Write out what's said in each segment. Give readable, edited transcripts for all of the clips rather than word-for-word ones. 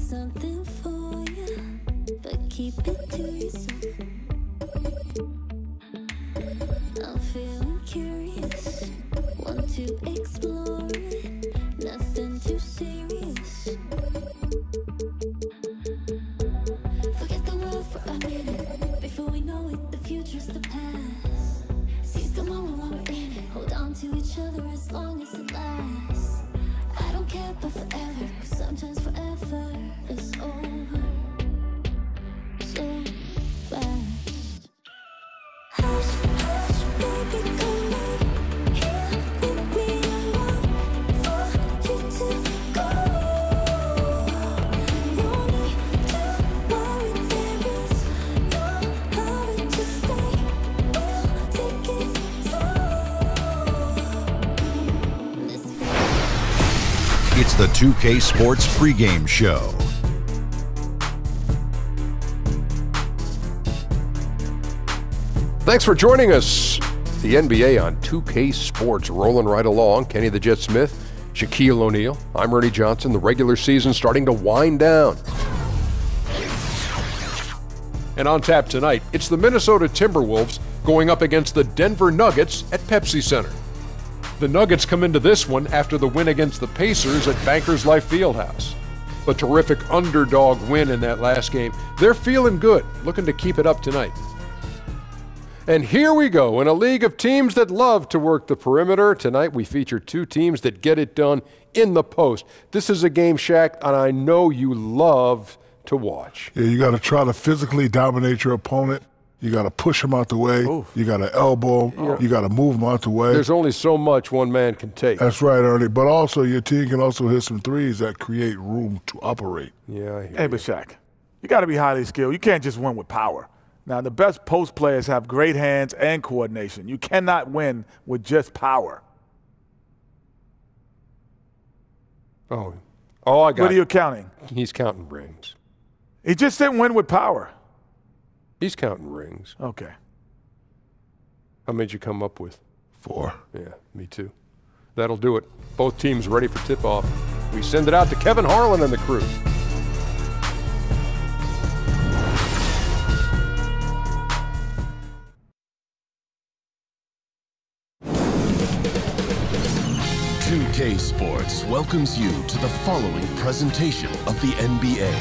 something for you, but keep it to yourself. I'm feeling curious, want to explore it, nothing too serious. Forget the world for a minute, before we know it, the future's the past. Seize the moment while we're in it, hold on to each other as long as it lasts. I don't care about forever, 'cause sometimes forever is over so fast. Hush, hush, baby, come in here with me. I want for you to go. No need to worry, there is no hurry to stay. We'll take it slow. This feels It's the 2K Sports pregame show. Thanks for joining us. The NBA on 2K Sports rolling right along. Kenny the Jet Smith, Shaquille O'Neal. I'm Ernie Johnson. The regular season starting to wind down. And on tap tonight, it's the Minnesota Timberwolves going up against the Denver Nuggets at Pepsi Center. The Nuggets come into this one after the win against the Pacers at Bankers Life Fieldhouse. A terrific underdog win in that last game. They're feeling good, looking to keep it up tonight. And here we go, in a league of teams that love to work the perimeter. Tonight we feature two teams that get it done in the post. This is a game, Shaq, and I know you love to watch. Yeah, you got to try to physically dominate your opponent. You got to push him out the way. Oof. You got to elbow. You got to move him out the way. There's only so much one man can take. That's right, Ernie. But also, your team can also hit some threes that create room to operate. Yeah, I hear Hey, but Shaq, you got to be highly skilled. You can't just win with power. Now, the best post players have great hands and coordination. You cannot win with just power. Oh, I got What are you it. counting? He's counting rings. He just didn't win with power. He's counting rings. Okay. How many did you come up with? 4. Yeah, me too. That'll do it. Both teams ready for tip-off. We send it out to Kevin Harlan and the crew. K Sports welcomes you to the following presentation of the NBA.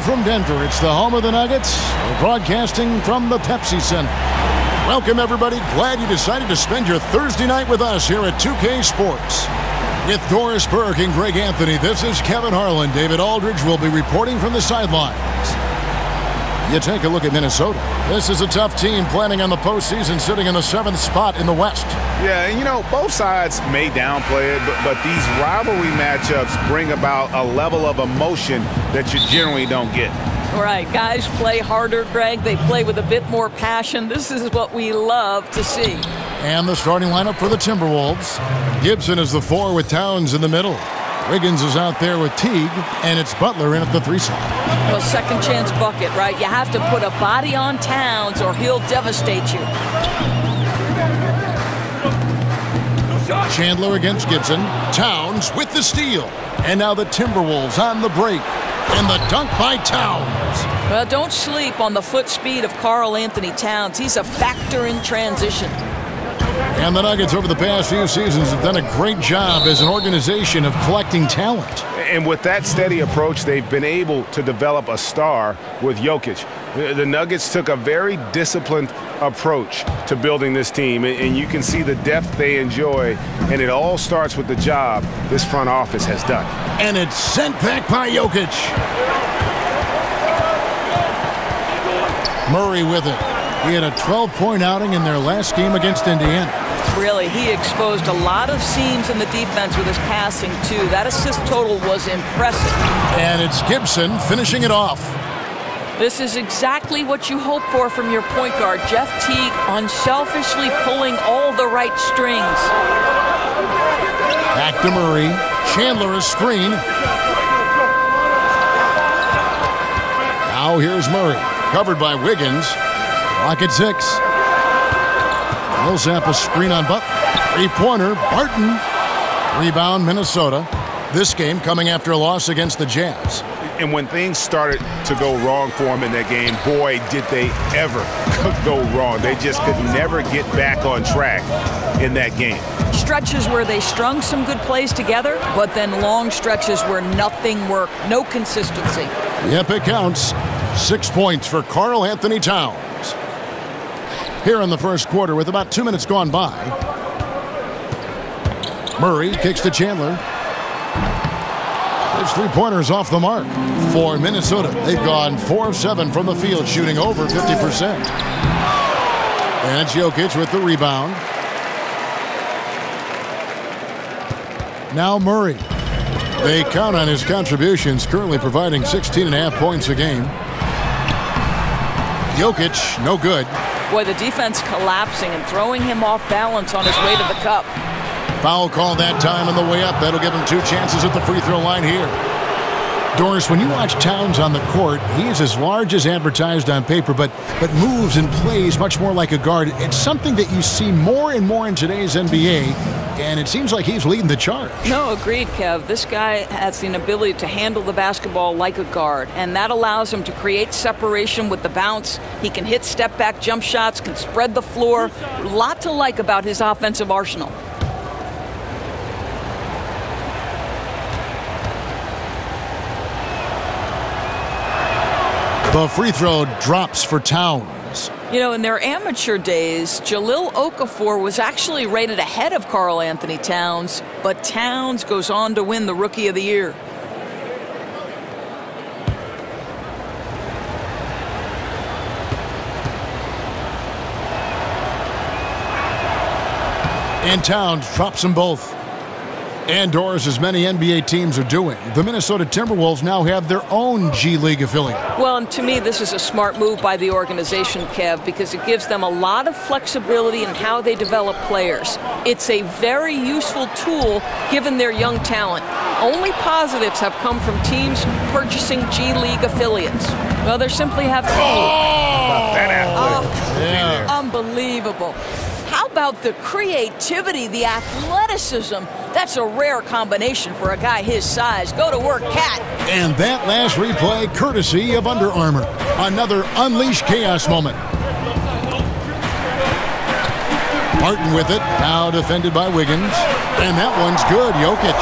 From Denver, it's the home of the Nuggets. We're broadcasting from the Pepsi Center. Welcome, everybody. Glad you decided to spend your Thursday night with us here at 2K Sports. With Doris Burke and Greg Anthony, this is Kevin Harlan. David Aldridge will be reporting from the sidelines. You take a look at Minnesota. This is a tough team planning on the postseason, sitting in the 7th spot in the West. Yeah, and you know, both sides may downplay it, but these rivalry matchups bring about a level of emotion that you generally don't get. All right, guys play harder, Greg. They play with a bit more passion. This is what we love to see. And the starting lineup for the Timberwolves. Gibson is the 4 with Towns in the middle. Wiggins is out there with Teague, and it's Butler in at the 3 slot. Well, second chance bucket, right? You have to put a body on Towns or he'll devastate you. Chandler against Gibson. Towns with the steal. And now the Timberwolves on the break. And the dunk by Towns. Well, don't sleep on the foot speed of Karl Anthony Towns. He's a factor in transition. And the Nuggets over the past few seasons have done a great job as an organization of collecting talent. And with that steady approach, they've been able to develop a star with Jokic. The Nuggets took a very disciplined approach to building this team, and you can see the depth they enjoy, and it all starts with the job this front office has done. And it's sent back by Jokic. Murray with it. He had a 12-point outing in their last game against Indiana. Really, he exposed a lot of seams in the defense with his passing, too. That assist total was impressive. And it's Gibson finishing it off. This is exactly what you hope for from your point guard, Jeff Teague, unselfishly pulling all the right strings. Back to Murray. Chandler a screen. Now here's Murray. Covered by Wiggins. Clock at 6. Millsap a screen on Buck. Three-pointer. Barton. Rebound Minnesota. This game coming after a loss against the Jazz. And when things started to go wrong for them in that game, boy, did they ever go wrong. They just could never get back on track in that game. Stretches where they strung some good plays together, but then long stretches where nothing worked. No consistency. Yep, it counts. 6 points for Karl Anthony Towns. Here in the first quarter with about 2 minutes gone by. Murray kicks to Chandler. His three-pointers off the mark for Minnesota. They've gone 4 of 7 from the field, shooting over 50%. And it's Jokic with the rebound. Now Murray. They count on his contributions, currently providing 16.5 points a game. Jokic, no good. Boy, the defense collapsing and throwing him off balance on his way to the cup. Foul call that time on the way up. That'll give him 2 chances at the free throw line here. Doris, when you watch Towns on the court, he is as large as advertised on paper, but moves and plays much more like a guard. It's something that you see more and more in today's NBA, and it seems like he's leading the charge. No, agreed, Kev. This guy has the ability to handle the basketball like a guard, and that allows him to create separation with the bounce. He can hit step-back jump shots, can spread the floor. A lot to like about his offensive arsenal. The free throw drops for Towns. You know, in their amateur days, Jahlil Okafor was actually rated ahead of Karl Anthony Towns, but Towns goes on to win the Rookie of the Year. And Towns drops them both. And Doris, as many NBA teams are doing, the Minnesota Timberwolves now have their own G League affiliate. Well, and to me, this is a smart move by the organization, Kev, because it gives them a lot of flexibility in how they develop players. It's a very useful tool given their young talent. Only positives have come from teams purchasing G League affiliates. Well, they simply have... Unbelievable. How about the creativity, the athleticism? That's a rare combination for a guy his size. Go to work, Cat. And that last replay, courtesy of Under Armour. Another Unleash Chaos moment. Martin with it, now defended by Wiggins. And that one's good, Jokic.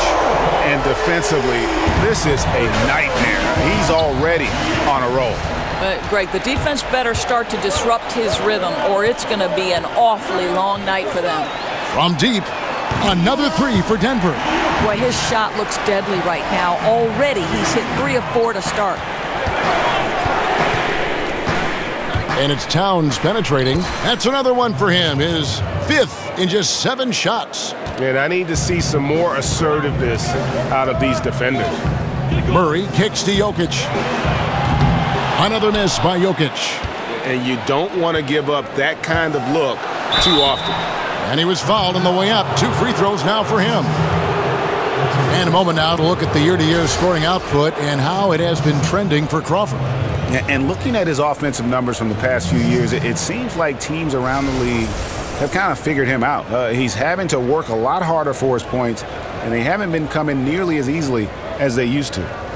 And defensively, this is a nightmare. He's already on a roll. Greg, the defense better start to disrupt his rhythm, or it's going to be an awfully long night for them. From deep, another 3 for Denver. Boy, his shot looks deadly right now. Already, he's hit 3 of 4 to start. And it's Towns penetrating. That's another one for him. His 5th in just 7 shots. And I need to see some more assertiveness out of these defenders. Murray kicks to Jokic. Another miss by Jokic. And you don't want to give up that kind of look too often. And he was fouled on the way up. 2 free throws now for him. And a moment now to look at the year-to-year scoring output and how it has been trending for Crawford. And looking at his offensive numbers from the past few years, it seems like teams around the league have kind of figured him out. He's having to work a lot harder for his points, and they haven't been coming nearly as easily as they used to.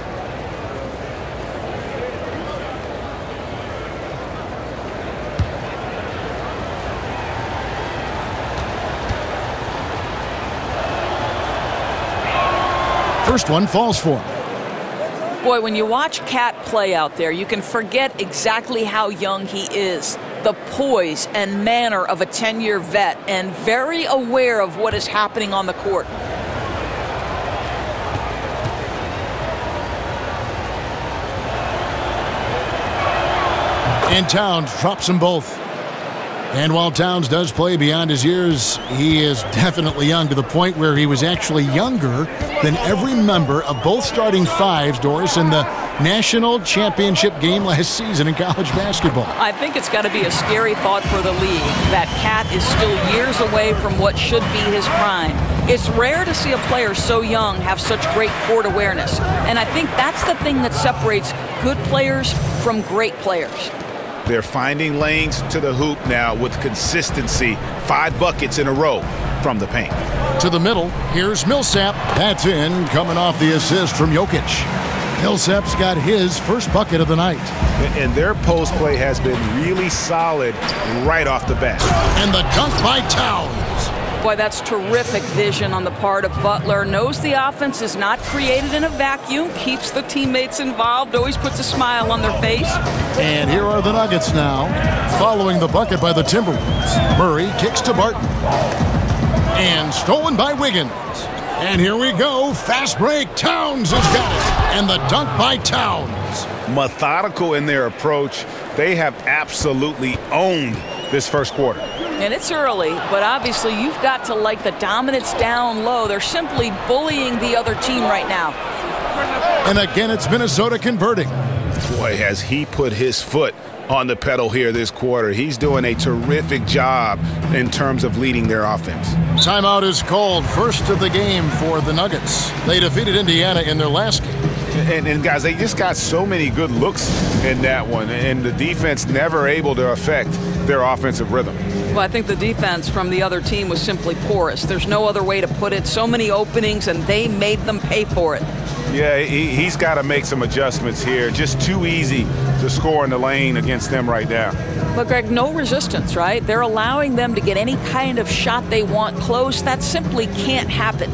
First one falls for him. Boy, when you watch Cat play out there, you can forget exactly how young he is. The poise and manner of a 10-year vet, and very aware of what is happening on the court. And Towns drops them both. And while Towns does play beyond his years, he is definitely young, to the point where he was actually younger than every member of both starting fives, Doris, in the national championship game last season in college basketball. I think it's got to be a scary thought for the league that Cat is still years away from what should be his prime. It's rare to see a player so young have such great court awareness, and I think that's the thing that separates good players from great players. They're finding lanes to the hoop now with consistency. 5 buckets in a row from the paint. To the middle, here's Millsap. That's in, coming off the assist from Jokic. Millsap's got his first bucket of the night. And their post play has been really solid right off the bat. And the dunk by Towns. Boy, that's terrific vision on the part of Butler. Knows the offense is not created in a vacuum, keeps the teammates involved, always puts a smile on their face. And here are the Nuggets now, following the bucket by the Timberwolves. Murray kicks to Barton. And stolen by Wiggins. And here we go, fast break. Towns has got it. And the dunk by Towns. Methodical in their approach. They have absolutely owned this first quarter. And it's early, but obviously you've got to like the dominance down low. They're simply bullying the other team right now. And again, it's Minnesota converting. Boy, has he put his foot on the pedal here this quarter. He's doing a terrific job in terms of leading their offense. Timeout is called, first of the game for the Nuggets. They defeated Indiana in their last game. And guys, they just got so many good looks in that one, and the defense never able to affect their offensive rhythm. Well, I think the defense from the other team was simply porous. There's no other way to put it. So many openings, and they made them pay for it. Yeah, he's got to make some adjustments here. Just too easy to score in the lane against them right now. But, Greg, no resistance, right? They're allowing them to get any kind of shot they want close. That simply can't happen.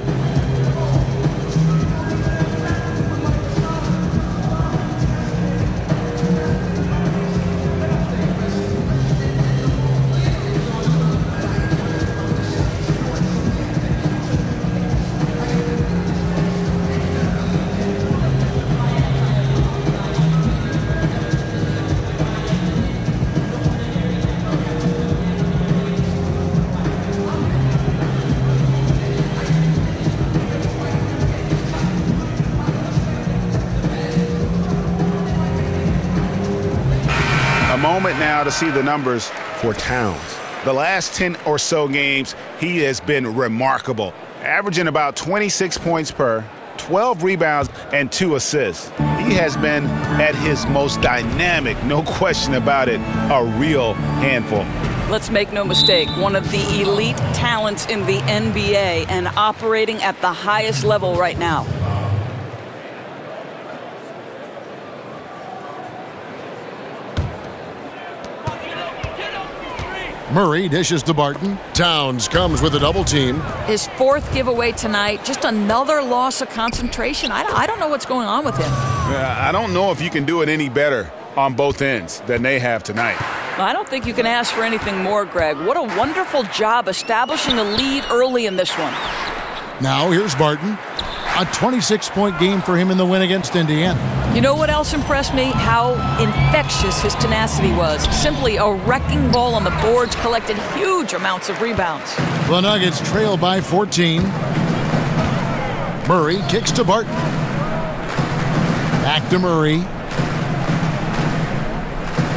Moment now to see the numbers for Towns. The last 10 or so games, he has been remarkable, averaging about 26 points per, 12 rebounds, and 2 assists. He has been at his most dynamic, no question about it, a real handful. Let's make no mistake, one of the elite talents in the NBA and operating at the highest level right now. Murray dishes to Barton. Towns comes with a double team. His 4th giveaway tonight, just another loss of concentration. I don't know what's going on with him. I don't know if you can do it any better on both ends than they have tonight. I don't think you can ask for anything more, Greg. What a wonderful job establishing a lead early in this one. Now here's Barton. A 26-point game for him in the win against Indiana. You know what else impressed me? How infectious his tenacity was. Simply a wrecking ball on the boards, collected huge amounts of rebounds. The Nuggets trail by 14. Murray kicks to Barton. Back to Murray.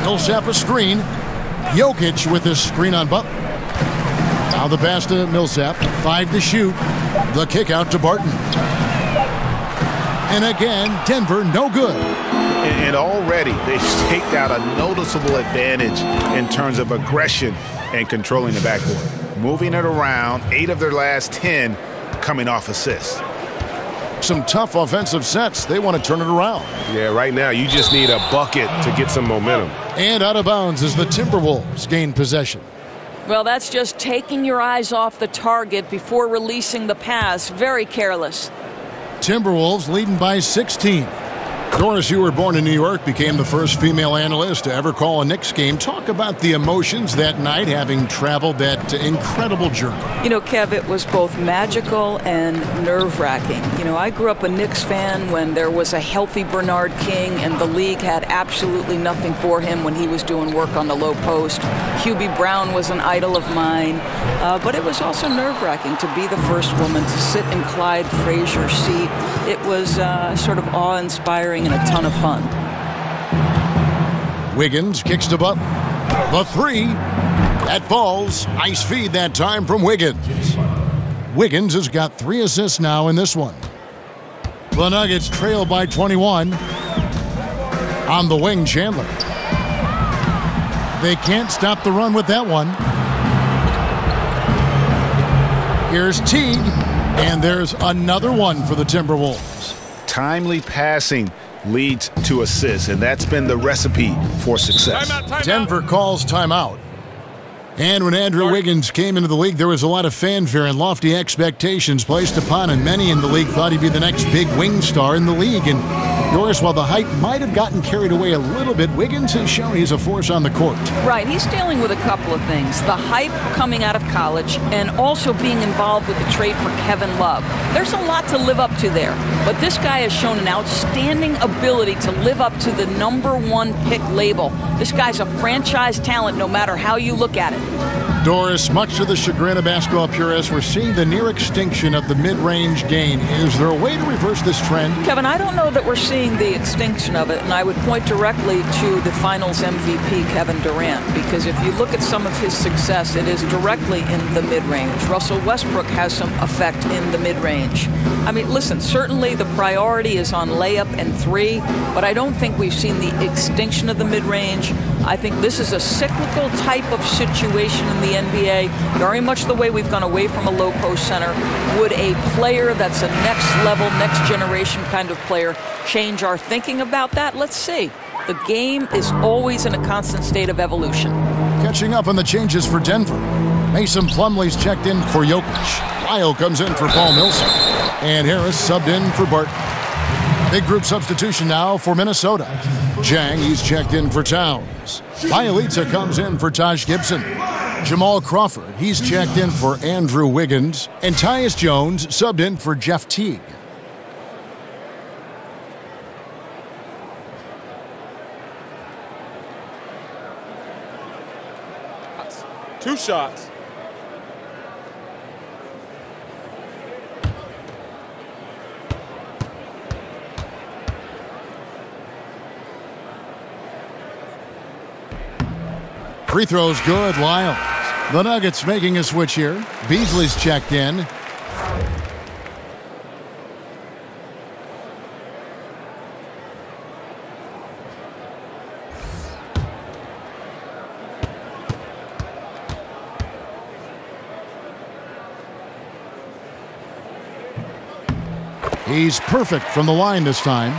Millsap a screen. Jokic with his screen on Butler. Now the pass to Millsap. 5 to shoot. The kick out to Barton. And again, Denver no good. And already they've staked out a noticeable advantage in terms of aggression and controlling the backcourt. moving it around, 8 of their last 10 coming off assists. Some tough offensive sets. They want to turn it around. Yeah, right now you just need a bucket to get some momentum. And out of bounds as the Timberwolves gain possession. Well, that's just taking your eyes off the target before releasing the pass. Very careless. Timberwolves leading by 16. Doris, you were born in New York, became the first female analyst to ever call a Knicks game. Talk about the emotions that night, having traveled that incredible journey. You know, Kev, it was both magical and nerve-wracking. You know, I grew up a Knicks fan when there was a healthy Bernard King, and the league had absolutely nothing for him when he was doing work on the low post. Hubie Brown was an idol of mine, but it was also nerve-wracking to be the first woman to sit in Clyde Frazier's seat. It was sort of awe-inspiring and a ton of fun. Wiggins kicks to Butler. The three. That falls. Nice feed that time from Wiggins. Wiggins has got 3 assists now in this one. The Nuggets trail by 21. On the wing, Chandler. They can't stop the run with that one. Here's Teague. And there's another one for the Timberwolves. Timely passing leads to assists, and that's been the recipe for success. Timeout. Denver calls timeout. And when Andrew Wiggins came into the league, there was a lot of fanfare and lofty expectations placed upon him. Many in the league thought he'd be the next big wing star in the league. And Doris, while the hype might have gotten carried away a little bit, Wiggins has shown he's a force on the court. Right, he's dealing with a couple of things. The hype coming out of college and also being involved with the trade for Kevin Love. There's a lot to live up to there, but this guy has shown an outstanding ability to live up to the #1 pick label. This guy's a franchise talent no matter how you look at it. Doris, much to the chagrin of basketball purists, we're seeing the near extinction of the mid-range game. Is there a way to reverse this trend? Kevin, I don't know that we're seeing the extinction of it, and I would point directly to the Finals MVP, Kevin Durant, because if you look at some of his success, it is directly in the mid-range. Russell Westbrook has some effect in the mid-range. I mean, listen, certainly the priority is on layup and 3, but I don't think we've seen the extinction of the mid-range. I think this is a cyclical type of situation in the NBA, very much the way we've gone away from a low post center. Would a player that's a next level, next generation kind of player change our thinking about that? Let's see. The game is always in a constant state of evolution. Catching up on the changes for Denver. Mason Plumlee's checked in for Jokic. Lyle comes in for Paul Millsap. And Harris subbed in for Barton. Big group substitution now for Minnesota. Jang, he's checked in for Towns. Bielitsa comes in for Taj Gibson. Jamal Crawford, he's checked in for Andrew Wiggins. And Tyus Jones subbed in for Jeff Teague. Two shots. Free throws good, Lyles. The Nuggets making a switch here. Beasley's checked in. He's perfect from the line this time.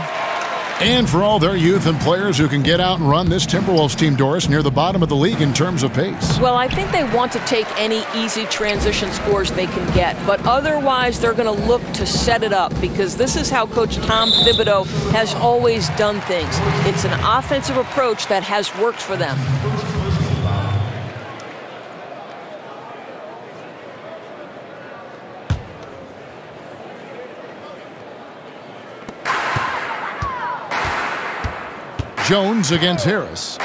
And for all their youth and players who can get out and run, this Timberwolves team, Doris, near the bottom of the league in terms of pace. Well, I think they want to take any easy transition scores they can get, but otherwise they're going to look to set it up because this is how Coach Tom Thibodeau has always done things. It's an offensive approach that has worked for them. Jones against Harris.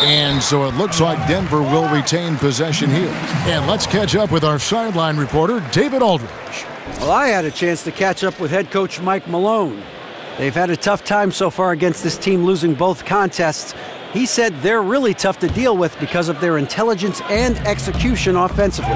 And so it looks like Denver will retain possession here. And let's catch up with our sideline reporter, David Aldridge. Well, I had a chance to catch up with head coach Mike Malone. They've had a tough time so far against this team, losing both contests. He said they're really tough to deal with because of their intelligence and execution offensively.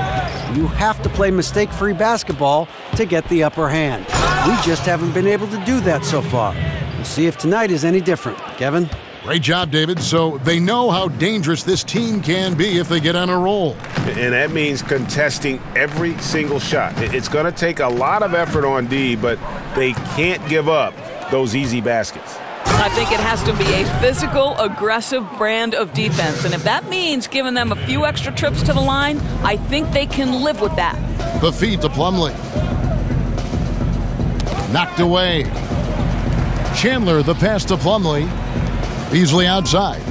You have to play mistake-free basketball to get the upper hand. We just haven't been able to do that so far. We'll see if tonight is any different. Kevin? Great job, David. So they know how dangerous this team can be if they get on a roll. And that means contesting every single shot. It's going to take a lot of effort on D, but they can't give up those easy baskets. I think it has to be a physical, aggressive brand of defense. And if that means giving them a few extra trips to the line, I think they can live with that. The feed to Plumlee. Knocked away. Chandler, the pass to Plumlee. Beasley outside.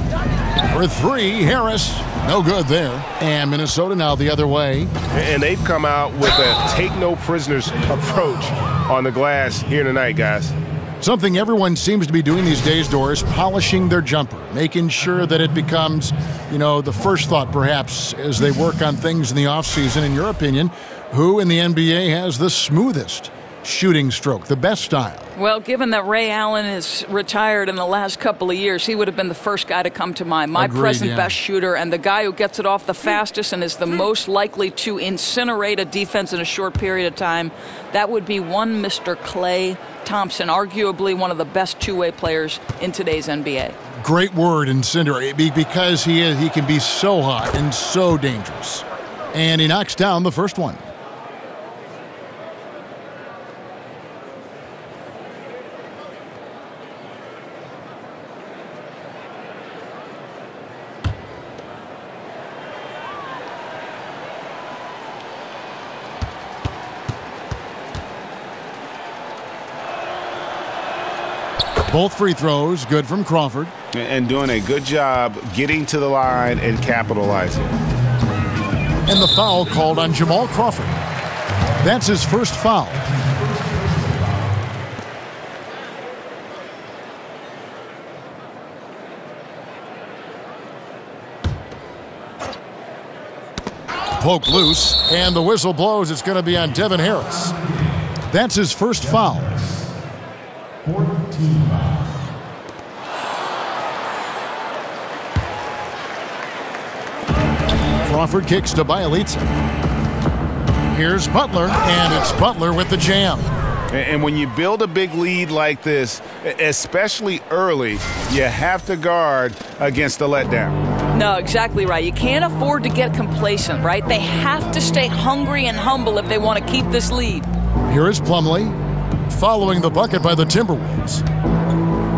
For three, Harris. No good there. And Minnesota now the other way. And they've come out with a take-no-prisoners approach on the glass here tonight, guys. Something everyone seems to be doing these days, Doris, polishing their jumper, making sure that it becomes, the first thought perhaps as they work on things in the offseason. In your opinion, who in the NBA has the smoothest shooting stroke, the best style? Well, given that Ray Allen is retired in the last couple of years, he would have been the first guy to come to mind. My present best shooter and the guy who gets it off the fastest and is the most likely to incinerate a defense in a short period of time. That would be one Mr. Klay Thompson, arguably one of the best two-way players in today's NBA. Great word, incinerate, because he can be so hot and so dangerous. And he knocks down the first one. Both free throws, good from Crawford. And doing a good job getting to the line and capitalizing. And the foul called on Jamal Crawford. That's his first foul. Poke loose, and the whistle blows. It's going to be on Devin Harris. That's his first foul. 14. Crawford kicks to Bielitsa. Here's Butler, and it's Butler with the jam. And when you build a big lead like this, especially early, you have to guard against the letdown. No, exactly right. You can't afford to get complacent, right? They have to stay hungry and humble if they want to keep this lead. Here is Plumlee, following the bucket by the Timberwolves.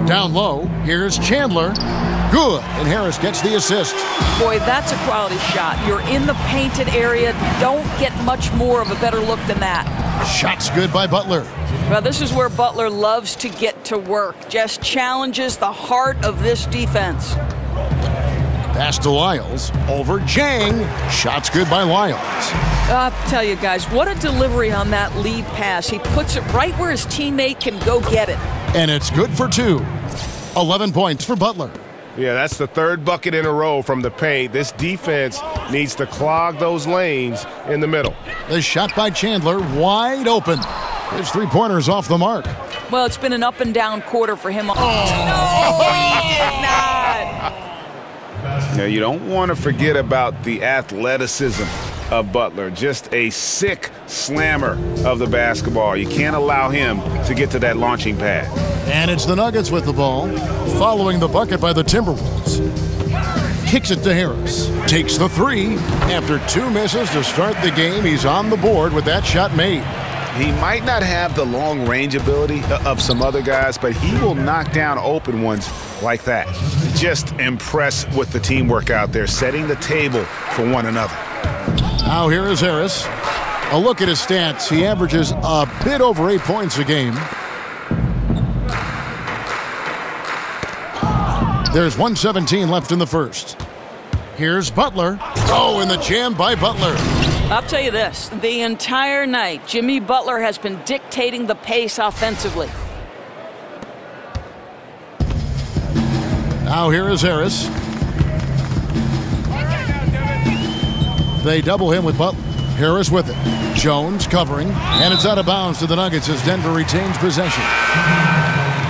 Down low, here's Chandler. Good, and Harris gets the assist. Boy, that's a quality shot. You're in the painted area. Don't get much more of a better look than that. Shot's good by Butler. Well, this is where Butler loves to get to work. Just challenges the heart of this defense. Pass to Lyles. Over Jang. Shot's good by Lyles. I'll tell you guys, what a delivery on that lead pass. He puts it right where his teammate can go get it. And it's good for two. 11 points for Butler. Yeah, that's the third bucket in a row from the paint. This defense needs to clog those lanes in the middle. The shot by Chandler, wide open. His three-pointer's off the mark. Well, it's been an up-and-down quarter for him. Oh, no, he did not. Now, you don't want to forget about the athleticism of Butler. Just a sick slammer of the basketball. You can't allow him to get to that launching pad. And it's the Nuggets with the ball, following the bucket by the Timberwolves. Kicks it to Harris. Takes the three. After two misses to start the game, he's on the board with that shot made. He might not have the long-range ability of some other guys, but he will knock down open ones like that. Just impressed with the teamwork out there, setting the table for one another. Now here is Harris. A look at his stats. He averages a bit over 8 points a game. There's 1:17 left in the first. Here's Butler. Oh, and the jam by Butler. I'll tell you this, the entire night, Jimmy Butler has been dictating the pace offensively. Now here is Harris. They double him with Butler. Harris with it. Jones covering, and it's out of bounds to the Nuggets as Denver retains possession.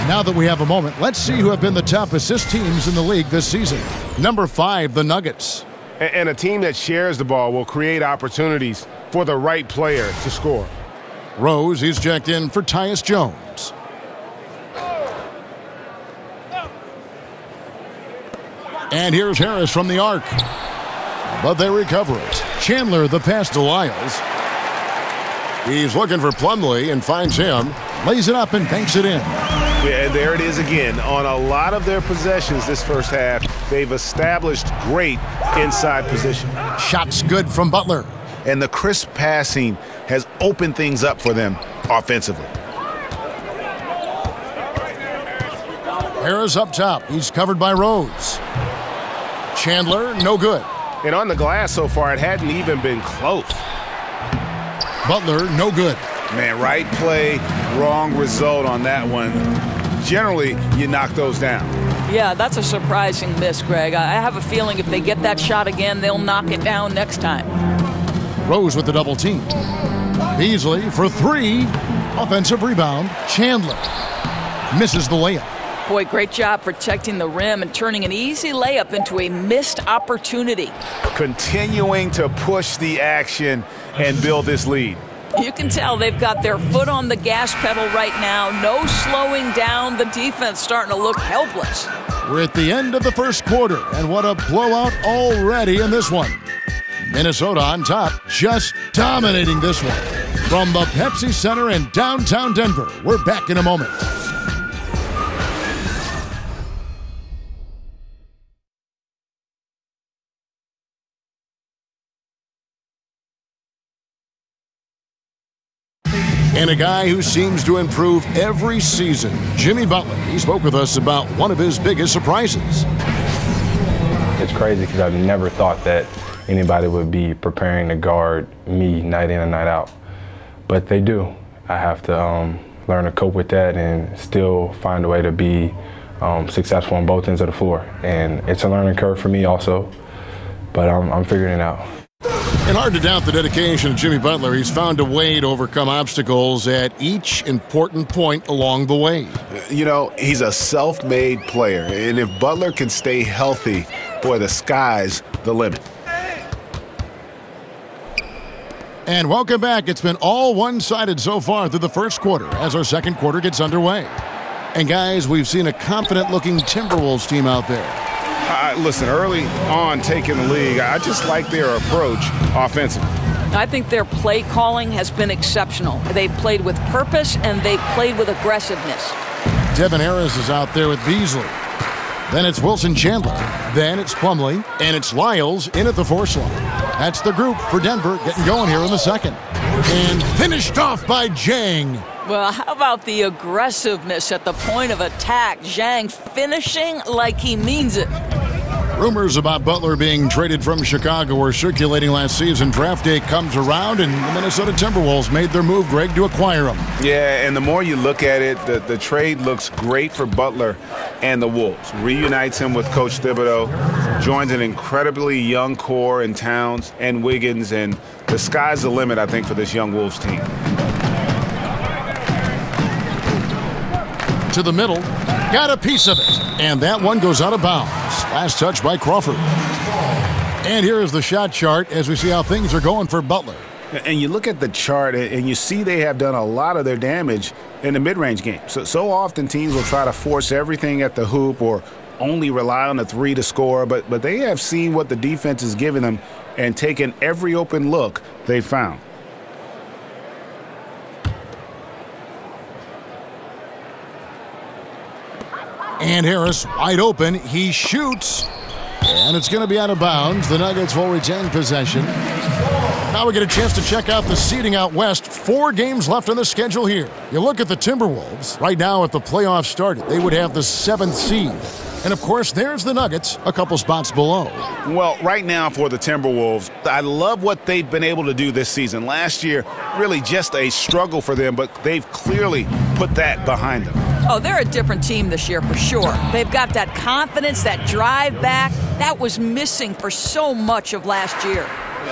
Now that we have a moment, let's see who have been the top assist teams in the league this season. Number 5, the Nuggets. And a team that shares the ball will create opportunities for the right player to score. Rose, he's checked in for Tyus Jones. And here's Harris from the arc. But they recover it. Chandler the pass to Lyles. He's looking for Plumlee and finds him. Lays it up and banks it in. Yeah, and there it is again. On a lot of their possessions this first half, they've established great inside position. Shots good from Butler. And the crisp passing has opened things up for them offensively. Harris up top. He's covered by Rose. Chandler, no good. And on the glass so far, it hadn't even been close. Butler, no good. Man, right play, wrong result on that one. Generally, you knock those down. Yeah, that's a surprising miss, Greg. I have a feeling if they get that shot again, they'll knock it down next time. Rose with the double team. Beasley for three. Offensive rebound. Chandler misses the layup. Boy, great job protecting the rim and turning an easy layup into a missed opportunity. Continuing to push the action and build this lead. You can tell they've got their foot on the gas pedal right now. No slowing down. The defense starting to look helpless. We're at the end of the first quarter, and what a blowout already in this one. Minnesota on top, just dominating this one. From the Pepsi Center in downtown Denver, we're back in a moment. And a guy who seems to improve every season, Jimmy Butler. He spoke with us about one of his biggest surprises. It's crazy because I've never thought that anybody would be preparing to guard me night in and night out. But they do. I have to learn to cope with that and still find a way to be successful on both ends of the floor. And it's a learning curve for me also, but I'm figuring it out. And hard to doubt the dedication of Jimmy Butler. He's found a way to overcome obstacles at each important point along the way. You know, he's a self-made player, and if Butler can stay healthy, boy, the sky's the limit. And welcome back. It's been all one-sided so far through the first quarter as our second quarter gets underway. And guys, we've seen a confident-looking Timberwolves team out there. Listen, early on taking the league, I just like their approach offensively. I think their play calling has been exceptional. They've played with purpose and they've played with aggressiveness. Devin Harris is out there with Beasley. Then it's Wilson Chandler. Then it's Plumlee. And it's Lyles in at the force line. That's the group for Denver getting going here in the second. And finished off by Zhang. Well, how about the aggressiveness at the point of attack? Zhang finishing like he means it. Rumors about Butler being traded from Chicago were circulating last season. Draft day comes around, and the Minnesota Timberwolves made their move, Greg, to acquire him. Yeah, and the more you look at it, the trade looks great for Butler and the Wolves. Reunites him with Coach Thibodeau, joins an incredibly young core in Towns and Wiggins, and the sky's the limit, I think, for this young Wolves team. To the middle, got a piece of it, and that one goes out of bounds. Last touch by Crawford. And here is the shot chart as we see how things are going for Butler. And you look at the chart, and you see they have done a lot of their damage in the mid-range game. So often teams will try to force everything at the hoop or only rely on the three to score, but they have seen what the defense is giving them and taken every open look they found. And Harris wide open. He shoots. And it's going to be out of bounds. The Nuggets will retain possession. Now we get a chance to check out the seeding out west. 4 games left on the schedule here. You look at the Timberwolves. Right now, if the playoffs started, they would have the 7th seed. And, of course, there's the Nuggets, a couple spots below. Well, right now for the Timberwolves, I love what they've been able to do this season. Last year, really just a struggle for them, but they've clearly put that behind them. Oh, they're a different team this year for sure. They've got that confidence, that drive back. That was missing for so much of last year.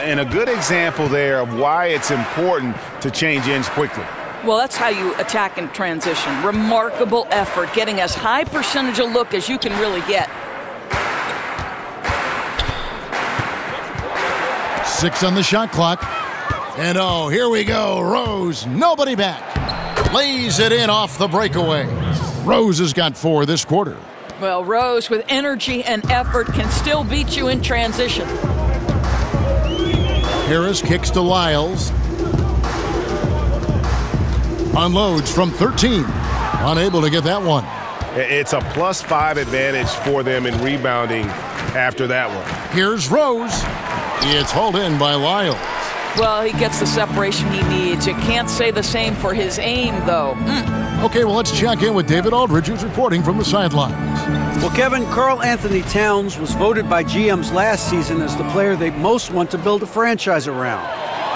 And a good example there of why it's important to change ends quickly. Well, that's how you attack in transition. Remarkable effort, getting as high percentage a look as you can really get. 6 on the shot clock. And oh, here we go. Rose, nobody back. Lays it in off the breakaway. Rose has got 4 this quarter. Well, Rose, with energy and effort, can still beat you in transition. Harris kicks to Lyles. Unloads from 13. Unable to get that one. It's a +5 advantage for them in rebounding after that one. Here's Rose. It's hauled in by Lyles. Well, he gets the separation he needs. You can't say the same for his aim, though. Okay, well, let's check in with David Aldridge, who's reporting from the sidelines. Well, Kevin, Karl Anthony Towns was voted by GMs last season as the player they most want to build a franchise around.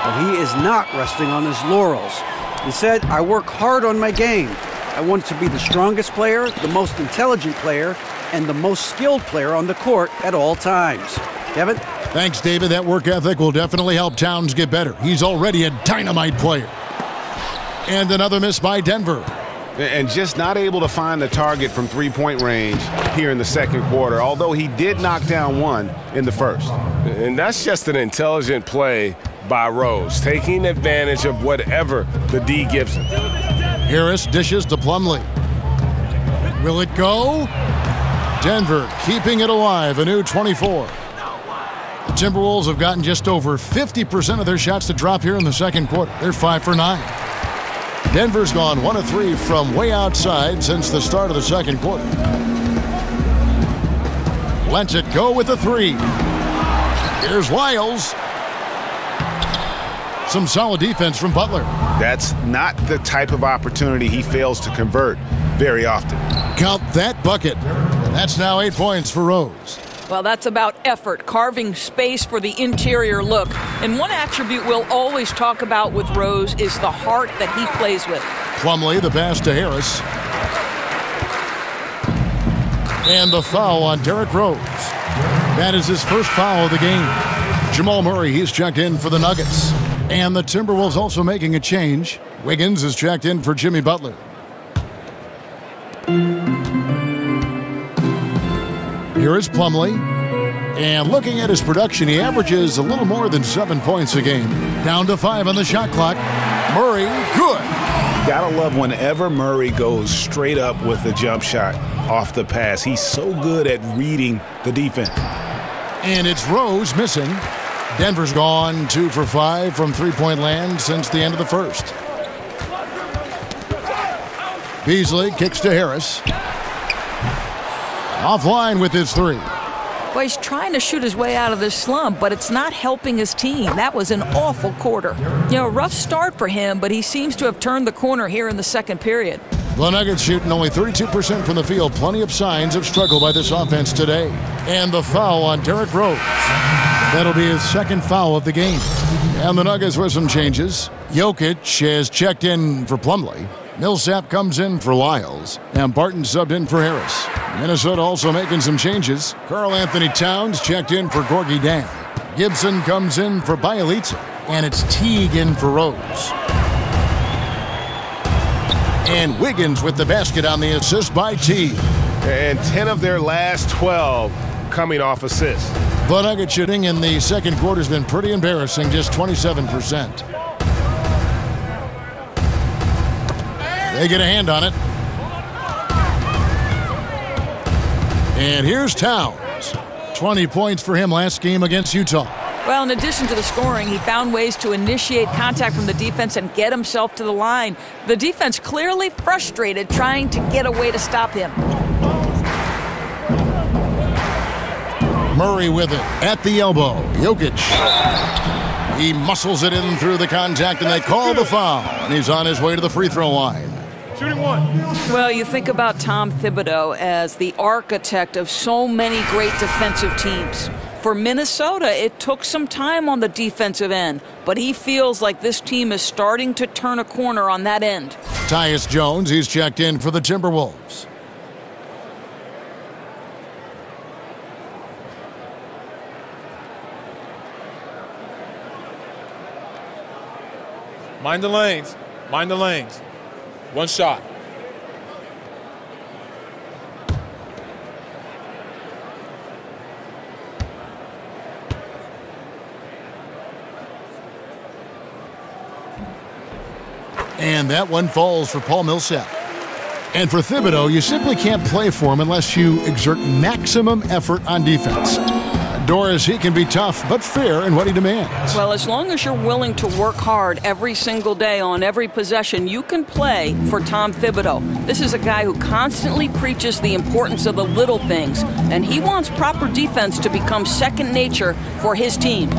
But he is not resting on his laurels. He said, "I work hard on my game. I want to be the strongest player, the most intelligent player, and the most skilled player on the court at all times." Kevin? Thanks, David. That work ethic will definitely help Towns get better. He's already a dynamite player. And another miss by Denver. And just not able to find the target from three-point range here in the second quarter, although he did knock down one in the first. And that's just an intelligent play by Rose, taking advantage of whatever the D gives him. Harris dishes to Plumlee. Will it go? Denver keeping it alive, a new 24. The Timberwolves have gotten just over 50% of their shots to drop here in the second quarter. They're 5 for 9. Denver's gone 1 of 3 from way outside since the start of the second quarter. Lets it go with a 3. Here's Lyles. Some solid defense from Butler. That's not the type of opportunity he fails to convert very often. Count that bucket. And that's now 8 points for Rose. Well, that's about effort, carving space for the interior look. And one attribute we'll always talk about with Rose is the heart that he plays with. Plumlee, the pass to Harris. And the foul on Derrick Rose. That is his first foul of the game. Jamal Murray, he's checked in for the Nuggets. And the Timberwolves also making a change. Wiggins is checked in for Jimmy Butler. Here is Plumlee. And looking at his production, he averages a little more than 7 points a game. Down to 5 on the shot clock. Murray, good. Gotta love whenever Murray goes straight up with the jump shot off the pass. He's so good at reading the defense. And it's Rose missing. Denver's gone 2 for 5 from three-point land since the end of the first. Beasley kicks to Harris. Offline with his 3. Well, he's trying to shoot his way out of this slump, but it's not helping his team. That was an awful quarter. You know, rough start for him, but he seems to have turned the corner here in the second period. The Nuggets shooting only 32% from the field. Plenty of signs of struggle by this offense today. And the foul on Derrick Rose. That'll be his second foul of the game. And the Nuggets with some changes. Jokic has checked in for Plumlee. Millsap comes in for Lyles. And Barton subbed in for Harris. Minnesota also making some changes. Karl Anthony Towns checked in for Gorgui Dieng. Gibson comes in for Bjelica. And it's Teague in for Rose. And Wiggins with the basket on the assist by Teague. And 10 of their last 12 coming off assists. The Nuggets shooting in the second quarter has been pretty embarrassing, just 27%. They get a hand on it. And here's Towns. 20 points for him last game against Utah. Well, in addition to the scoring, he found ways to initiate contact from the defense and get himself to the line. The defense clearly frustrated trying to get a way to stop him. Murray with it at the elbow. Jokic. He muscles it in through the contact, and they call the foul. And he's on his way to the free throw line. Shooting 1. Well, you think about Tom Thibodeau as the architect of so many great defensive teams. For Minnesota, it took some time on the defensive end, but he feels like this team is starting to turn a corner on that end. Tyus Jones, he's checked in for the Timberwolves. Mind the lanes. Mind the lanes. One shot. And that one falls for Paul Millsap. And for Thibodeau, you simply can't play for him unless you exert maximum effort on defense. Doris, he can be tough but fair in what he demands. Well, as long as you're willing to work hard every single day on every possession, you can play for Tom Thibodeau. This is a guy who constantly preaches the importance of the little things, and he wants proper defense to become second nature for his team.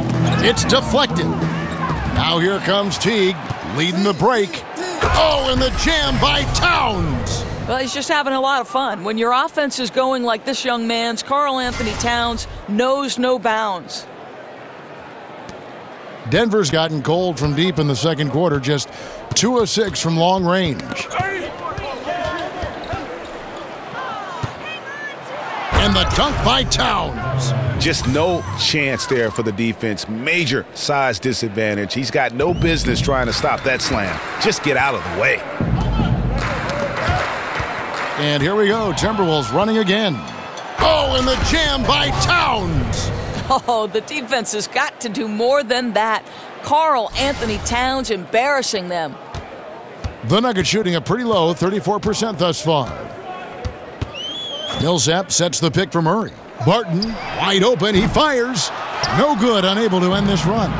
It's deflected. Now here comes Teague, leading the break. Oh, and the jam by Towns. Well, he's just having a lot of fun. When your offense is going like this young man's, Karl Anthony Towns knows no bounds. Denver's gotten cold from deep in the second quarter, just 2 of 6 from long range. And the dunk by Towns. Just no chance there for the defense. Major size disadvantage. He's got no business trying to stop that slam. Just get out of the way. And here we go. Timberwolves running again. Oh, and the jam by Towns. Oh, the defense has got to do more than that. Karl Anthony Towns embarrassing them. The Nuggets shooting a pretty low 34% thus far. Millsap sets the pick for Murray. Barton, wide open, he fires. No good, unable to end this run.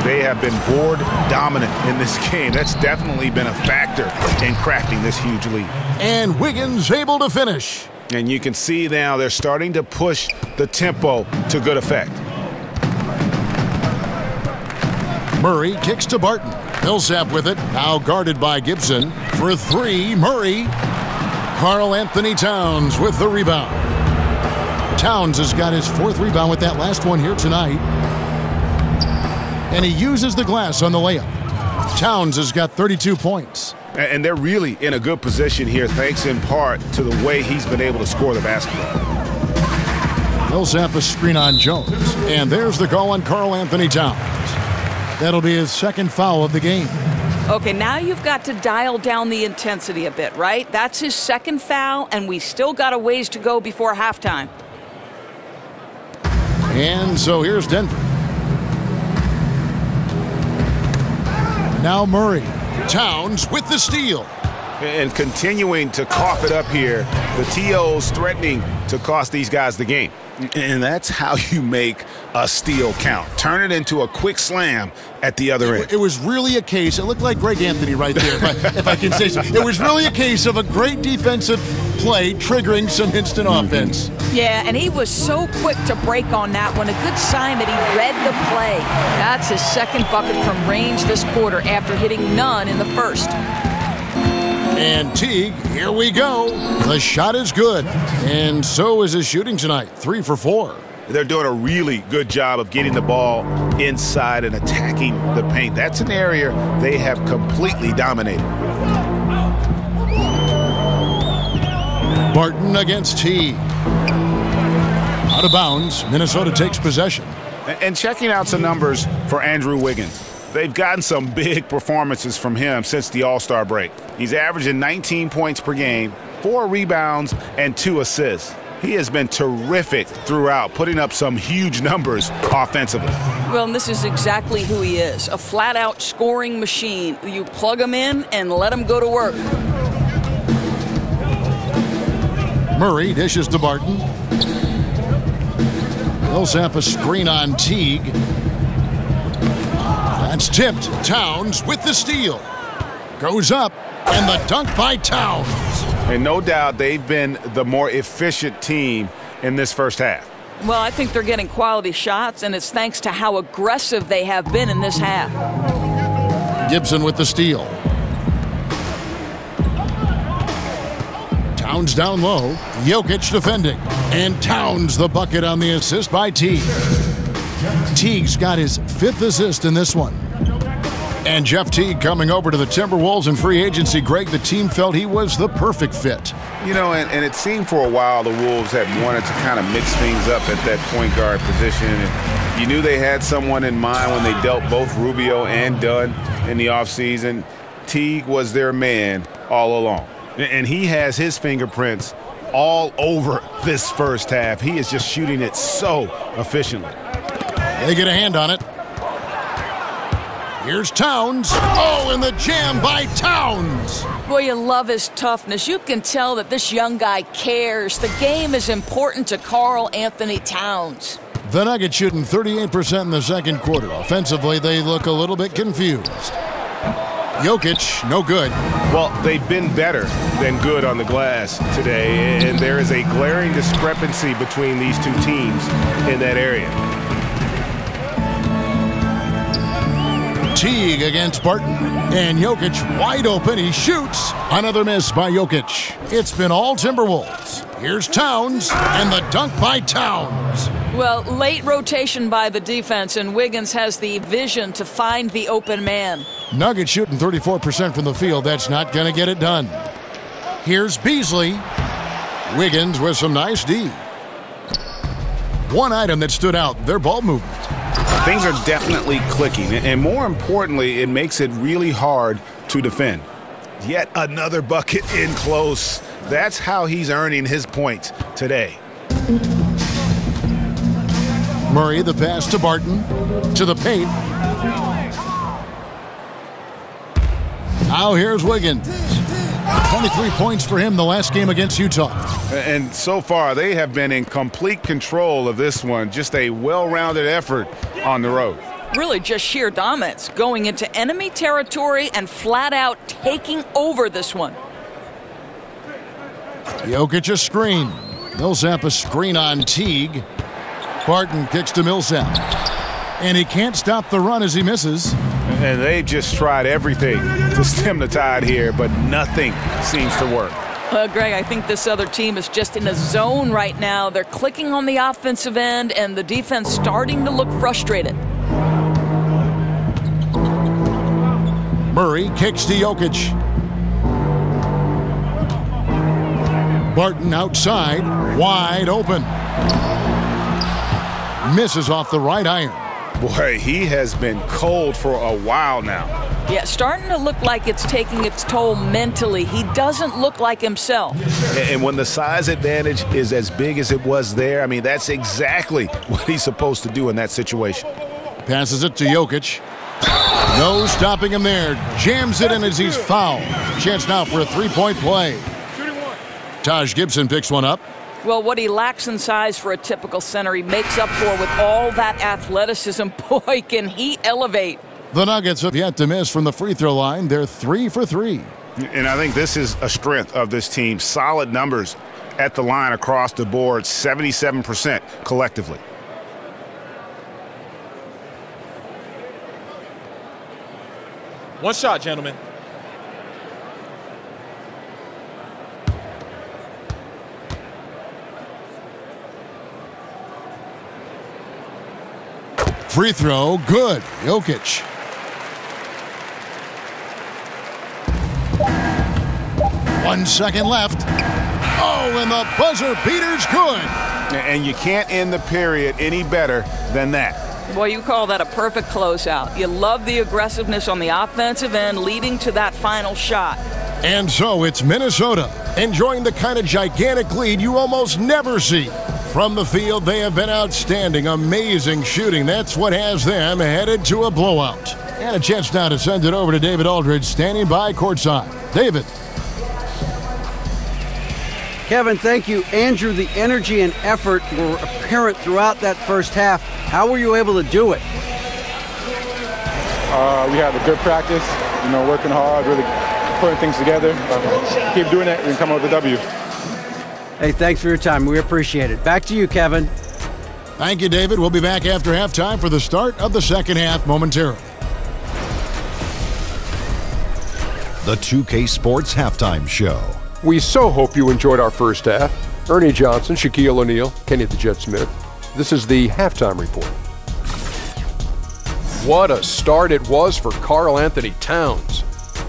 They have been board dominant in this game. That's definitely been a factor in crafting this huge lead. And Wiggins able to finish. And you can see now they're starting to push the tempo to good effect. Murray kicks to Barton. Millsap with it, now guarded by Gibson. For 3, Murray. Karl Anthony Towns with the rebound. Towns has got his 4th rebound with that last one here tonight. And he uses the glass on the layup. Towns has got 32 points. And they're really in a good position here, thanks in part to the way he's been able to score the basketball. Millsap a screen on Jones. And there's the call on Karl Anthony Towns. That'll be his 2nd foul of the game. Okay, now you've got to dial down the intensity a bit, right? That's his 2nd foul, and we still got a ways to go before halftime. And so here's Denver. Now Murray. Towns with the steal. And continuing to cough it up here. The TO's threatening to cost these guys the game. And that's how you make a steal count. Turn it into a quick slam at the other end. It was really a case, it looked like Greg Anthony right there, if I can say so. It was really a case of a great defensive play triggering some instant offense. Yeah, and he was so quick to break on that one. A good sign that he read the play. That's his 2nd bucket from range this quarter after hitting none in the first. And Teague, here we go. The shot is good. And so is his shooting tonight. 3 for 4. They're doing a really good job of getting the ball inside and attacking the paint. That's an area they have completely dominated. Barton against Teague. Out of bounds. Minnesota takes possession. And checking out some numbers for Andrew Wiggins. They've gotten some big performances from him since the All-Star break. He's averaging 19 points per game, 4 rebounds, and 2 assists. He has been terrific throughout, putting up some huge numbers offensively. Well, and this is exactly who he is, a flat-out scoring machine. You plug him in and let him go to work. Murray dishes to Barton. Millsap a screen on Teague. That's tipped. Towns with the steal. Goes up, and the dunk by Towns. And no doubt they've been the more efficient team in this first half. Well, I think they're getting quality shots, and it's thanks to how aggressive they have been in this half. Gibson with the steal. Towns down low. Jokic defending. And Towns the bucket on the assist by Teague. Teague's got his 5th assist in this one. And Jeff Teague coming over to the Timberwolves in free agency. Greg, the team felt he was the perfect fit. You know, and it seemed for a while the Wolves had wanted to kind of mix things up at that point guard position. And you knew they had someone in mind when they dealt both Rubio and Dunn in the offseason. Teague was their man all along. And he has his fingerprints all over this first half. He is just shooting it so efficiently. They get a hand on it. Here's Towns. Oh, and the jam by Towns. Boy, you love his toughness. You can tell that this young guy cares. The game is important to Karl Anthony Towns. The Nuggets shooting 38% in the second quarter. Offensively, they look a little bit confused. Jokic, no good. Well, they've been better than good on the glass today, and there is a glaring discrepancy between these two teams in that area. Teague against Barton, and Jokic wide open. He shoots. Another miss by Jokic. It's been all Timberwolves. Here's Towns, and the dunk by Towns. Well, late rotation by the defense, and Wiggins has the vision to find the open man. Nuggets shooting 34% from the field. That's not going to get it done. Here's Beasley. Wiggins with some nice D. One item that stood out, their ball movement. Things are definitely clicking, and more importantly, it makes it really hard to defend. Yet another bucket in close. That's how he's earning his points today. Murray, the pass to Barton, to the paint. Now here's Wiggins. 23 points for him the last game against Utah. And so far, they have been in complete control of this one. Just a well-rounded effort on the road. Really just sheer dominance, going into enemy territory and flat out taking over this one. Jokic a screen. Millsap a screen on Teague. Barton kicks to Millsap. And he can't stop the run as he misses. And they've just tried everything to stem the tide here, but nothing seems to work. Greg, I think this other team is just in a zone right now. They're clicking on the offensive end, and the defense starting to look frustrated. Murray kicks to Jokic. Barton outside, wide open. Misses off the right iron. Boy, he has been cold for a while now. Yeah, starting to look like it's taking its toll mentally. He doesn't look like himself. And when the size advantage is as big as it was there, I mean, that's exactly what he's supposed to do in that situation. Passes it to Jokic. No stopping him there. Jams it in as he's fouled. Chance now for a three-point play. Taj Gibson picks one up. Well, what he lacks in size for a typical center, he makes up for with all that athleticism. Boy, can he elevate. The Nuggets have yet to miss from the free throw line. They're 3 for 3. And I think this is a strength of this team. Solid numbers at the line across the board, 77% collectively. One shot, gentlemen. Free throw, good. Jokic. One second left. Oh, and the buzzer beater's good. And you can't end the period any better than that. Boy, you call that a perfect closeout. You love the aggressiveness on the offensive end leading to that final shot. And so it's Minnesota enjoying the kind of gigantic lead you almost never see. From the field, they have been outstanding, amazing shooting. That's what has them headed to a blowout. And a chance now to send it over to David Aldridge, standing by courtside. David. Kevin, thank you. Andrew, the energy and effort were apparent throughout that first half. How were you able to do it? We had a good practice, working hard, really putting things together. Keep doing it and come out with a W. Hey, thanks for your time. We appreciate it. Back to you, Kevin. Thank you, David. We'll be back after halftime for the start of the second half momentarily. The 2K Sports Halftime Show. We so hope you enjoyed our first half. Ernie Johnson, Shaquille O'Neal, Kenny the Jet Smith. This is the halftime report. What a start it was for Karl Anthony Towns.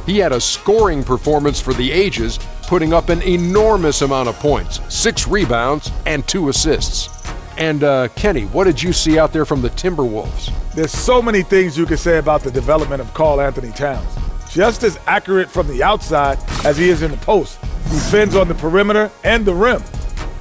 He had a scoring performance for the ages, putting up an enormous amount of points, 6 rebounds and 2 assists. And Kenny, what did you see out there from the Timberwolves? There's so many things you could say about the development of Karl Anthony Towns. Just as accurate from the outside as he is in the post. Defends on the perimeter and the rim.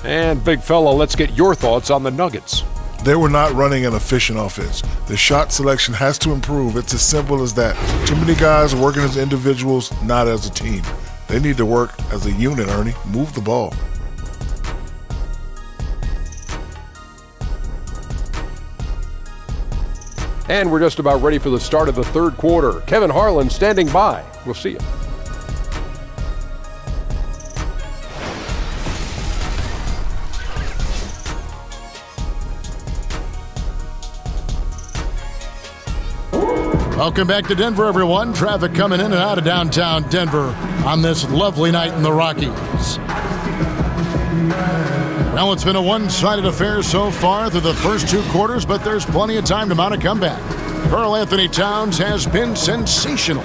And big fella, let's get your thoughts on the Nuggets. They were not running an efficient offense. The shot selection has to improve. It's as simple as that. Too many guys are working as individuals, not as a team. They need to work as a unit, Ernie. Move the ball. And we're just about ready for the start of the third quarter. Kevin Harlan standing by. We'll see you. Welcome back to Denver, everyone. Traffic coming in and out of downtown Denver on this lovely night in the Rockies. Well, it's been a one-sided affair so far through the first two quarters, but there's plenty of time to mount a comeback. Karl Anthony Towns has been sensational.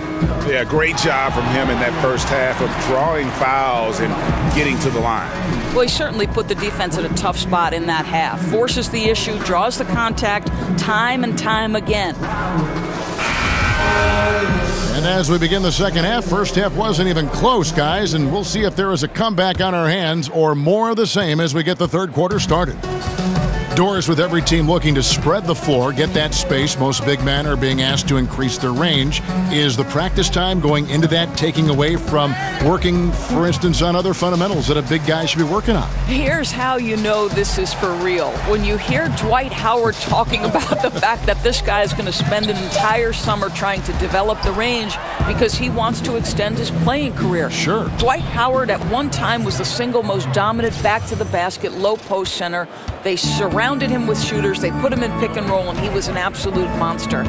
Yeah, great job from him in that first half of drawing fouls and getting to the line. Well, he certainly put the defense in a tough spot in that half. Forces the issue, draws the contact time and time again. And as we begin the second half, first half wasn't even close, guys, and we'll see if there is a comeback on our hands or more of the same as we get the third quarter started. Doors with every team looking to spread the floor, get that space. Most big men are being asked to increase their range. Is the practice time going into that taking away from working, for instance, on other fundamentals that a big guy should be working on? Here's how you know this is for real. When you hear Dwight Howard talking about the fact that this guy is going to spend an entire summer trying to develop the range because he wants to extend his playing career. Sure. Dwight Howard at one time was the single most dominant back-to-the-basket low post center. They surrounded him with shooters. They put him in pick and roll, and he was an absolute monster.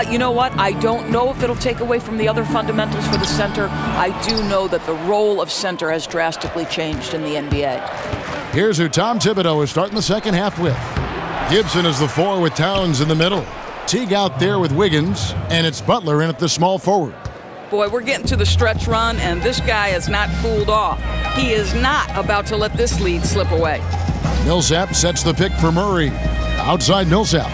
You know what? I don't know if it'll take away from the other fundamentals for the center. I do know that the role of center has drastically changed in the NBA. Here's who Tom Thibodeau is starting the second half with. Gibson is the 4 with Towns in the middle. Teague out there with Wiggins, and it's Butler in at the small forward. Boy, we're getting to the stretch run, and this guy has not cooled off. He is not about to let this lead slip away. Millsap sets the pick for Murray. Outside Millsap.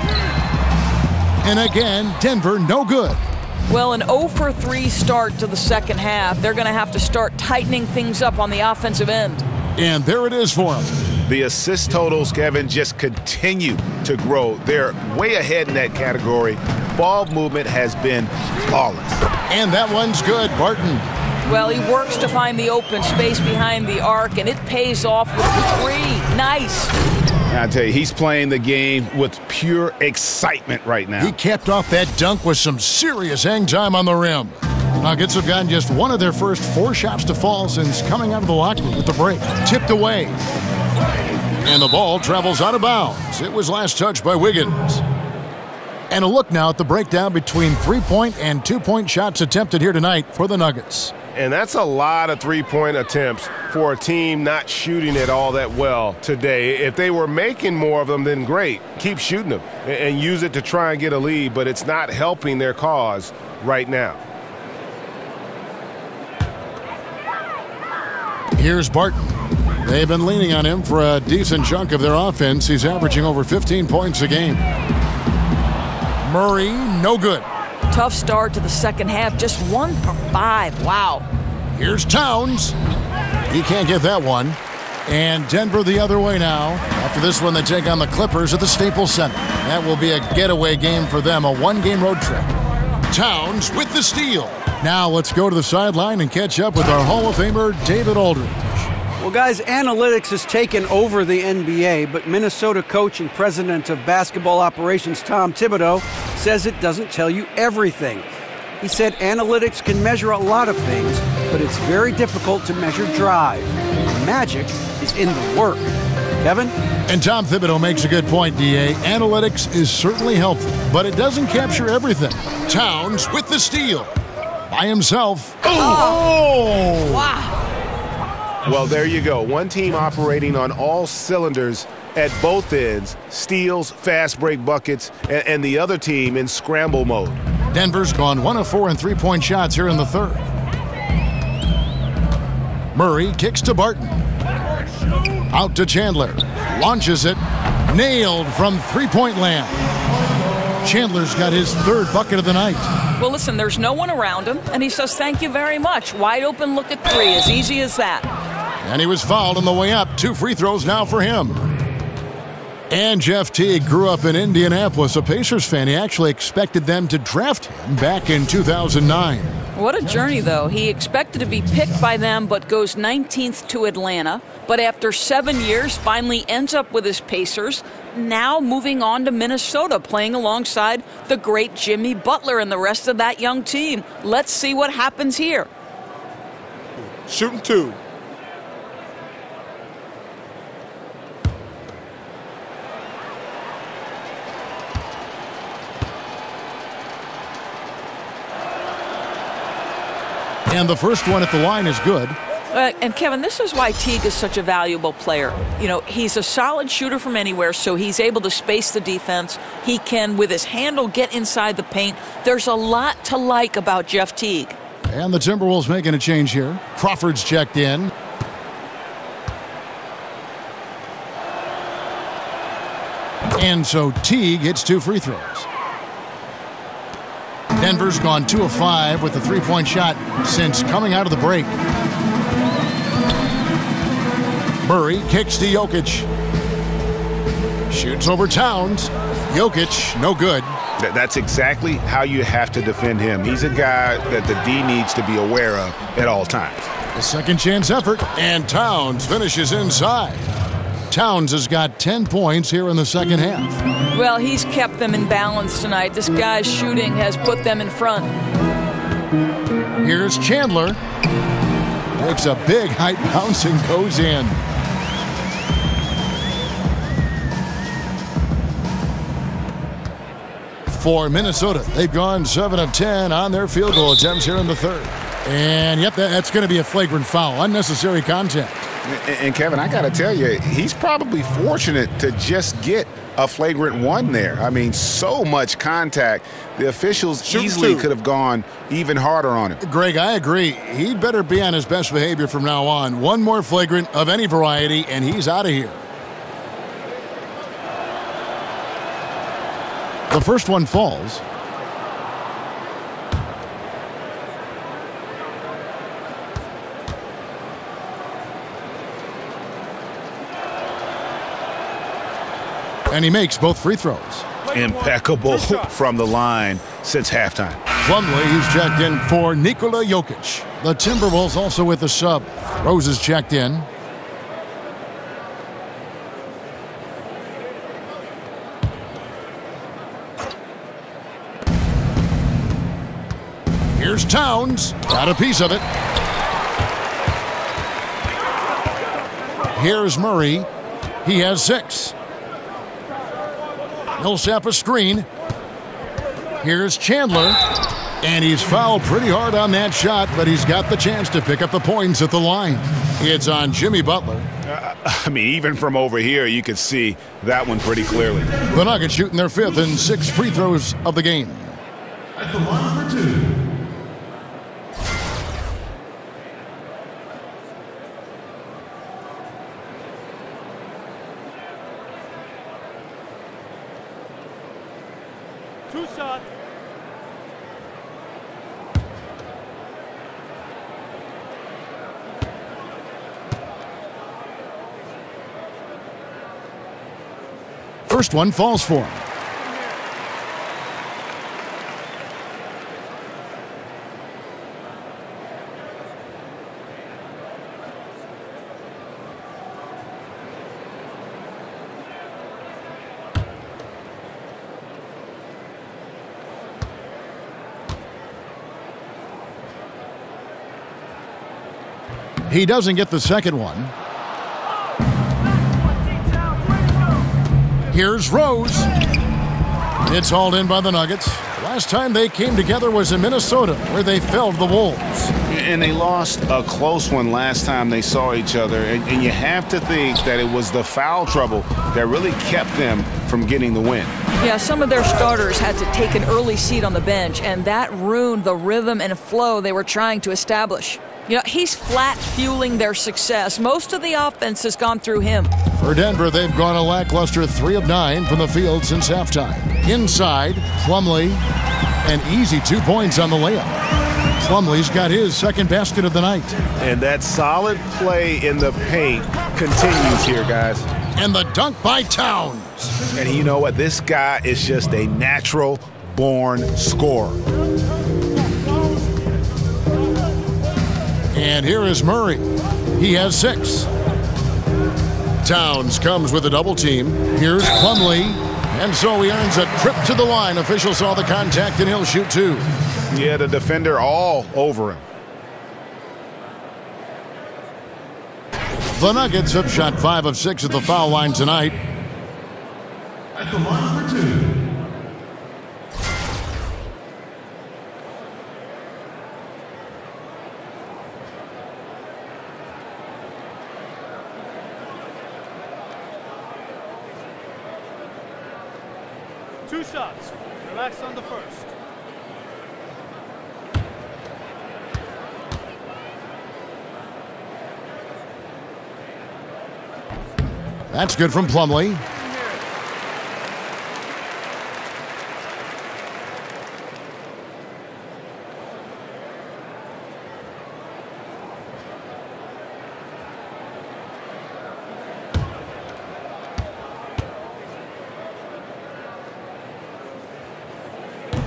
And again, Denver no good. Well, an 0 for 3 start to the second half. They're going to have to start tightening things up on the offensive end. And there it is for him. The assist totals, Kevin, just continue to grow. They're way ahead in that category. Ball movement has been flawless. And that one's good, Barton. Well, he works to find the open space behind the arc, and it pays off with the 3. Nice. I tell you, he's playing the game with pure excitement right now. He capped off that dunk with some serious hang time on the rim. Nuggets have gotten just one of their first 4 shots to fall since coming out of the locker room with the break. Tipped away. And the ball travels out of bounds. It was last touched by Wiggins. And a look now at the breakdown between 3-point and 2-point shots attempted here tonight for the Nuggets. And that's a lot of three-point attempts for a team not shooting it all that well today. If they were making more of them, then great. Keep shooting them and use it to try and get a lead, but it's not helping their cause right now. Here's Barton. They've been leaning on him for a decent chunk of their offense. He's averaging over 15 points a game. Murray, no good. Tough start to the second half, just 1 for 5. Wow. Here's Towns. He can't get that one. And Denver the other way now. After this one, they take on the Clippers at the Staples Center. That will be a getaway game for them, a 1-game road trip. Towns with the steal. Now let's go to the sideline and catch up with our Hall of Famer, David Aldridge. Well, guys, analytics has taken over the NBA, but Minnesota coach and president of basketball operations Tom Thibodeau says it doesn't tell you everything. He said analytics can measure a lot of things, but it's very difficult to measure drive. The magic is in the work. Kevin? And Tom Thibodeau makes a good point, D.A. Analytics is certainly helpful, but it doesn't capture everything. Towns with the steal. By himself. Oh! Wow. Well, there you go. One team operating on all cylinders at both ends, steals, fast break buckets, and the other team in scramble mode. Denver's gone 1 of 4 in three-point shots here in the third. Murray kicks to Barton. Out to Chandler. Launches it. Nailed from three-point land. Chandler's got his third bucket of the night. Well, listen, there's no one around him, and he says thank you very much. Wide open look at 3, as easy as that. And he was fouled on the way up. 2 free throws now for him. And Jeff Teague grew up in Indianapolis, a Pacers fan. He actually expected them to draft him back in 2009. What a journey, though. He expected to be picked by them, but goes 19th to Atlanta. But after 7 years, finally ends up with his Pacers. Now moving on to Minnesota, playing alongside the great Jimmy Butler and the rest of that young team. Let's see what happens here. Shooting 2. And the first one at the line is good. And Kevin, this is why Teague is such a valuable player. You know, he's a solid shooter from anywhere, so he's able to space the defense. He can, with his handle, get inside the paint. There's a lot to like about Jeff Teague. And the Timberwolves making a change here. Crawford's checked in. And so Teague hits 2 free throws. Denver's gone 2 of 5 with the three-point shot since coming out of the break. Murray kicks to Jokic. Shoots over Towns. Jokic, no good. That's exactly how you have to defend him. He's a guy that the D needs to be aware of at all times. A second chance effort, and Towns finishes inside. Towns has got 10 points here in the second half. Well, he's kept them in balance tonight. This guy's shooting has put them in front. Here's Chandler. Makes a big height bounce and goes in. For Minnesota, they've gone 7 of 10 on their field goal attempts here in the third. And yep, that's going to be a flagrant foul. Unnecessary contact. And Kevin, I got to tell you, he's probably fortunate to just get a flagrant 1 there. I mean, so much contact. The officials easily could have gone even harder on him. Greg, I agree. He'd better be on his best behavior from now on. One more flagrant of any variety, and he's out of here. The first one falls. And he makes both free throws. Impeccable from the line since halftime. Plumlee, he's checked in for Nikola Jokic. The Timberwolves also with the sub. Rose is checked in. Here's Towns. Got a piece of it. Here's Murray. He has 6. Millsap a screen. Here's Chandler. And he's fouled pretty hard on that shot, but he's got the chance to pick up the points at the line. It's on Jimmy Butler. I mean, even from over here, you could see that one pretty clearly. The Nuggets shooting their 5th and 6th free throws of the game. At the line for 2. Two shots. First one falls for him. He doesn't get the second one. Here's Rose. It's hauled in by the Nuggets. Last time they came together was in Minnesota, where they felled the Wolves. And they lost a close one last time they saw each other. And you have to think that it was the foul trouble that really kept them from getting the win. Yeah, some of their starters had to take an early seat on the bench, and that ruined the rhythm and flow they were trying to establish. You know, he's flat fueling their success. Most of the offense has gone through him. For Denver, they've gone a lackluster 3 of 9 from the field since halftime. Inside, Plumlee, an easy 2 points on the layup. Plumlee's got his second basket of the night. And that solid play in the paint continues here, guys. and the dunk by Towns. And you know what? This guy is just a natural-born scorer. And here is Murray. He has 6. Towns comes with a double team. Here's Plumlee. And so he earns a trip to the line. Official saw the contact, and he'll shoot 2. Yeah, the defender all over him. The Nuggets have shot 5 of 6 at the foul line tonight. At the line for 2. Two shots. Relax on the first. That's good from Plumlee.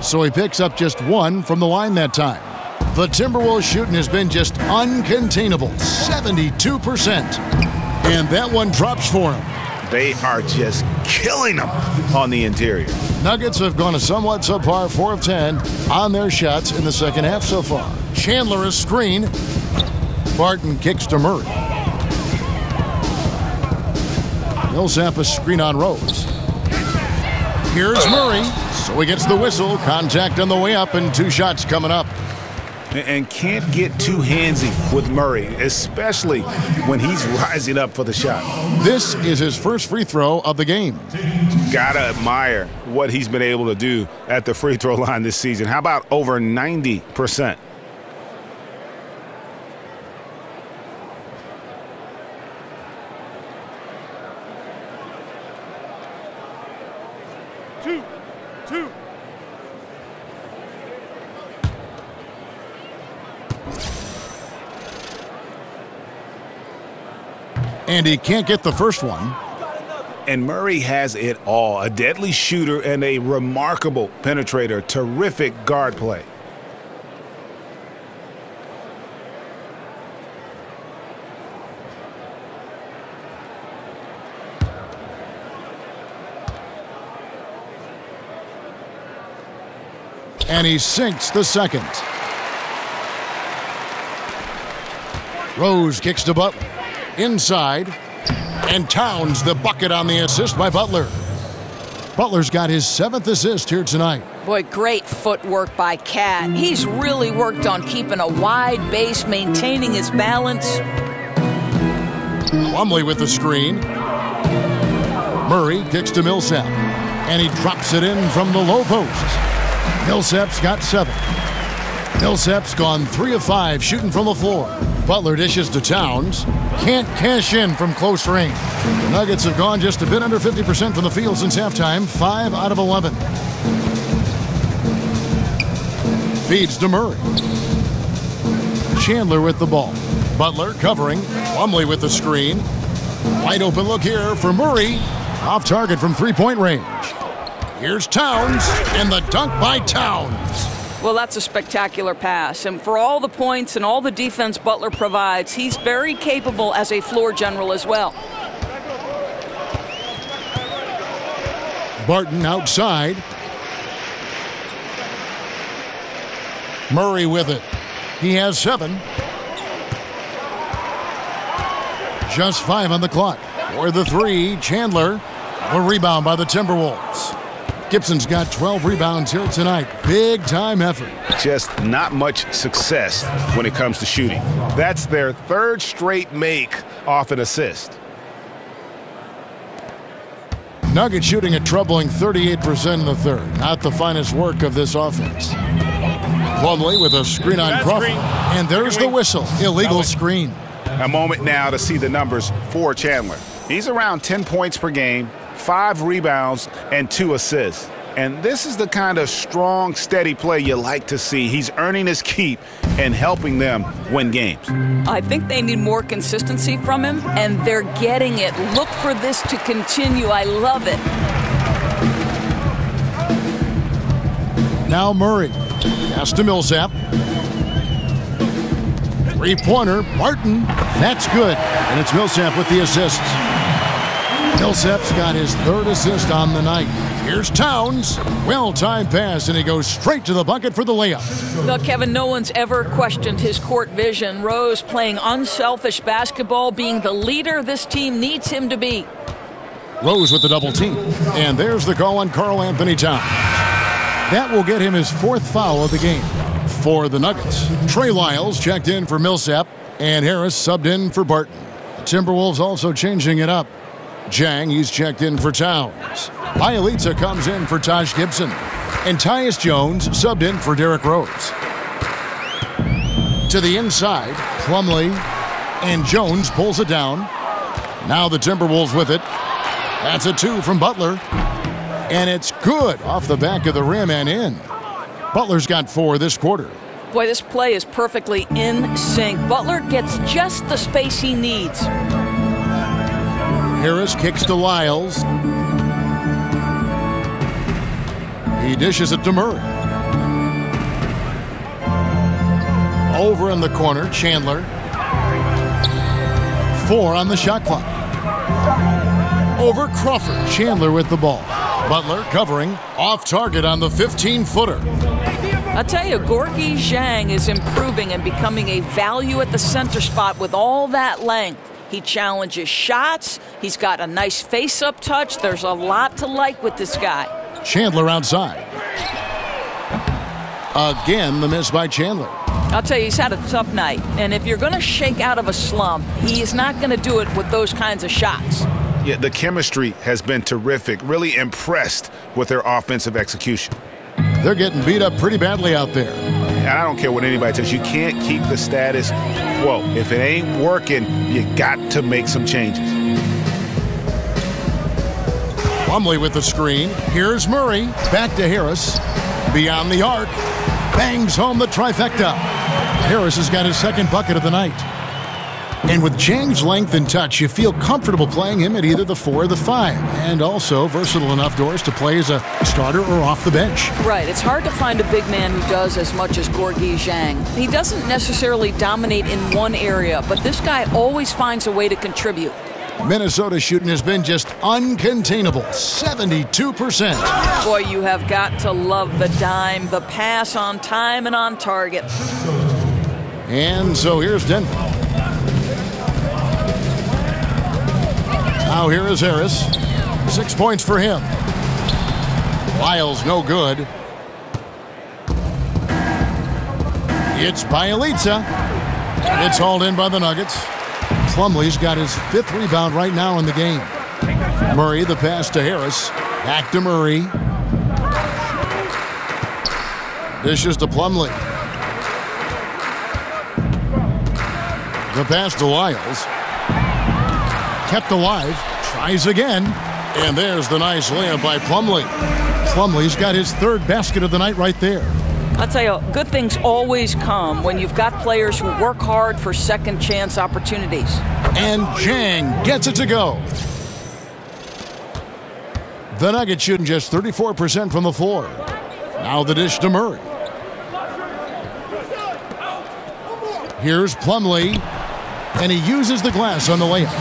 So he picks up just 1 from the line that time. The Timberwolves shooting has been just uncontainable, 72%. And that one drops for him. They are just killing them on the interior. Nuggets have gone a somewhat subpar 4 of 10 on their shots in the second half so far. Chandler is screen. Barton kicks to Murray. Millsap a screen on Rose. Here's Murray. So he gets the whistle. Contact on the way up, and 2 shots coming up. And can't get too handsy with Murray, especially when he's rising up for the shot. This is his first free throw of the game. Gotta admire what he's been able to do at the free throw line this season. How about over 90%? Two. And he can't get the first one. And Murray has it all. A deadly shooter and a remarkable penetrator. Terrific guard play. And he sinks the second. Rose kicks to Butler. Inside. And Towns the bucket on the assist by Butler. Butler's got his 7th assist here tonight. Boy, great footwork by Cat. He's really worked on keeping a wide base, maintaining his balance. Plumlee with the screen. Murray kicks to Millsap. And he drops it in from the low post. Millsap's got 7. Millsap's gone 3 of 5 shooting from the floor. Butler dishes to Towns. Can't cash in from close range. The Nuggets have gone just a bit under 50% from the field since halftime. 5 out of 11. Feeds to Murray. Chandler with the ball. Butler covering. Plumlee with the screen. Wide open look here for Murray. Off target from 3-point range. Here's Towns, and the dunk by Towns. Well, that's a spectacular pass. And for all the points and all the defense Butler provides, he's very capable as a floor general as well. Barton outside. Murray with it. He has 7. Just 5 on the clock. For the 3, Chandler. A rebound by the Timberwolves. Gibson's got 12 rebounds here tonight. Big time effort. Just not much success when it comes to shooting. That's their 3rd straight make off an assist. Nuggets shooting a troubling 38% in the 3rd. Not the finest work of this offense. Plumlee with a screen on Crawford. And there's the whistle. Illegal screen. A moment now to see the numbers for Chandler. He's around 10 points per game, 5 rebounds, and 2 assists. And this is the kind of strong, steady play you like to see. He's earning his keep and helping them win games. I think they need more consistency from him, and they're getting it. Look for this to continue. I love it. Now Murray. Pass to Millsap. Three-pointer, Barton. That's good. And it's Millsap with the assists. Millsap's got his third assist on the night. Here's Towns. Well-timed pass, and he goes straight to the bucket for the layup. Well, Kevin, no one's ever questioned his court vision. Rose playing unselfish basketball, being the leader this team needs him to be. Rose with the double team. And there's the call on Karl Anthony Towns. That will get him his fourth foul of the game. For the Nuggets, Trey Lyles checked in for Millsap, and Harris subbed in for Barton. The Timberwolves also changing it up. Jang, he's checked in for Towns. Bielitsa comes in for Taj Gibson. And Tyus Jones subbed in for Derrick Rose. To the inside, Plumlee, and Jones pulls it down. Now the Timberwolves with it. That's a two from Butler. And it's good off the back of the rim and in. Butler's got 4 this quarter. Boy, this play is perfectly in sync. Butler gets just the space he needs. Harris kicks to Lyles. He dishes it to Murray. Over in the corner, Chandler. 4 on the shot clock. Over Crawford. Chandler with the ball. Butler covering, off target on the 15-footer. I'll tell you, Gorgui Dieng is improving and becoming a value at the center spot with all that length. He challenges shots. He's got a nice face-up touch. There's a lot to like with this guy. Chandler outside. Again, the miss by Chandler. I'll tell you, he's had a tough night. And if you're going to shake out of a slump, he is not going to do it with those kinds of shots. Yeah, the chemistry has been terrific. Really impressed with their offensive execution. They're getting beat up pretty badly out there. And I don't care what anybody says. You can't keep the status quo. If it ain't working, you got to make some changes. Plumlee with the screen. Here's Murray. Back to Harris. Beyond the arc. Bangs home the trifecta. Harris has got his second bucket of the night. And with Jang's length and touch, you feel comfortable playing him at either the 4 or the 5. And also versatile enough, Doris, to play as a starter or off the bench. Right. It's hard to find a big man who does as much as Gorgui Dieng. He doesn't necessarily dominate in one area, but this guy always finds a way to contribute. Minnesota shooting has been just uncontainable. 72%. Boy, you have got to love the dime, the pass on time and on target. And so here's Denver. Now here is Harris. 6 points for him. Lyles no good. It's Bielitsa. It's hauled in by the Nuggets. Plumlee's got his 5th rebound right now in the game. Murray, the pass to Harris. Back to Murray. Dishes to Plumlee. The pass to Lyles. Kept alive. Tries again. And there's the nice layup by Plumlee. Plumlee's got his 3rd basket of the night right there. I'll tell you, good things always come when you've got players who work hard for second chance opportunities. And Jang gets it to go. The Nuggets shooting just 34% from the floor. Now the dish to Murray. Here's Plumlee. And he uses the glass on the layup.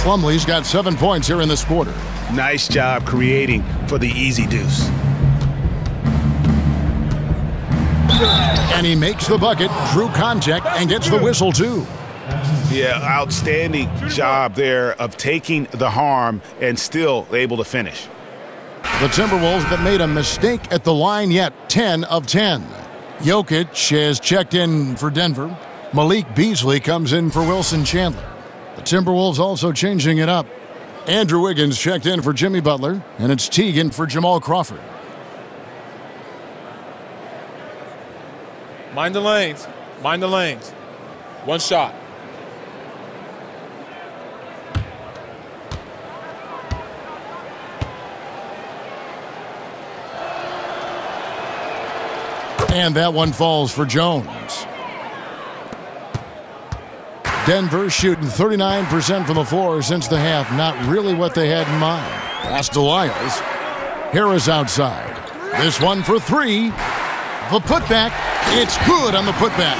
Plumlee's got 7 points here in this quarter. Nice job creating for the easy deuce. And he makes the bucket, drew contact, and gets the whistle, too. Yeah, outstanding job there of taking the harm and still able to finish. The Timberwolves that made a mistake at the line yet, 10 of 10. Jokic has checked in for Denver. Malik Beasley comes in for Wilson Chandler. The Timberwolves also changing it up. Andrew Wiggins checked in for Jimmy Butler, and it's Teagan for Jamal Crawford. Mind the lanes. Mind the lanes. One shot. And that one falls for Jones. Denver shooting 39% from the floor since the half. Not really what they had in mind. Pass to Lyles. Harris outside. This one for three. The putback. It's good on the putback.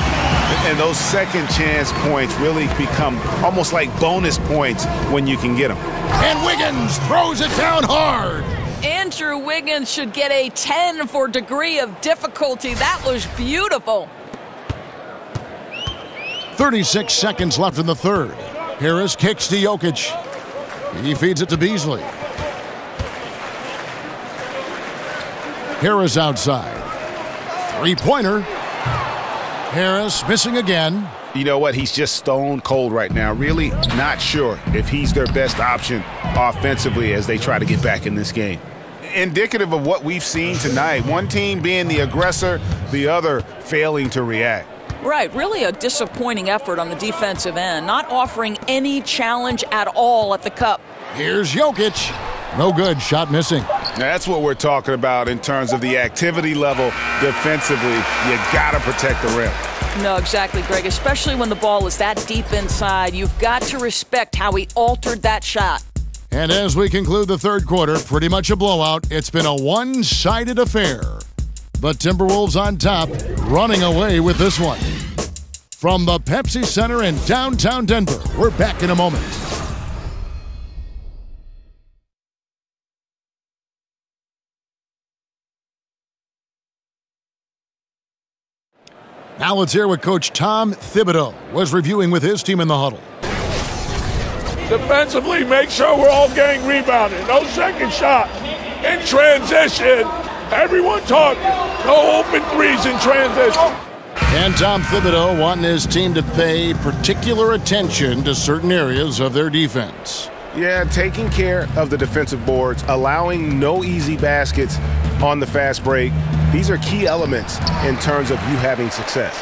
And those second chance points really become almost like bonus points when you can get them. And Wiggins throws it down hard. Andrew Wiggins should get a 10 for degree of difficulty. That was beautiful. 36 seconds left in the third. Harris kicks to Jokic. He feeds it to Beasley. Harris outside. Three-pointer. Harris missing again. You know what? He's just stone cold right now. Really not sure if he's their best option offensively as they try to get back in this game. Indicative of what we've seen tonight. One team being the aggressor, the other failing to react. Right, really a disappointing effort on the defensive end, not offering any challenge at all at the cup. Here's Jokic. No good, shot missing. Now, that's what we're talking about in terms of the activity level defensively. You got to protect the rim. No, exactly, Greg, especially when the ball is that deep inside. You've got to respect how he altered that shot. And as we conclude the third quarter, pretty much a blowout. It's been a one-sided affair. But Timberwolves on top, running away with this one. From the Pepsi Center in downtown Denver, we're back in a moment. Now let's hear what Coach Tom Thibodeau was reviewing with his team in the huddle. Defensively, make sure we're all getting rebounded. No second shot. In transition, everyone talking. No open threes in transition. And Tom Thibodeau wanting his team to pay particular attention to certain areas of their defense. Yeah, taking care of the defensive boards, allowing no easy baskets on the fast break. These are key elements in terms of you having success.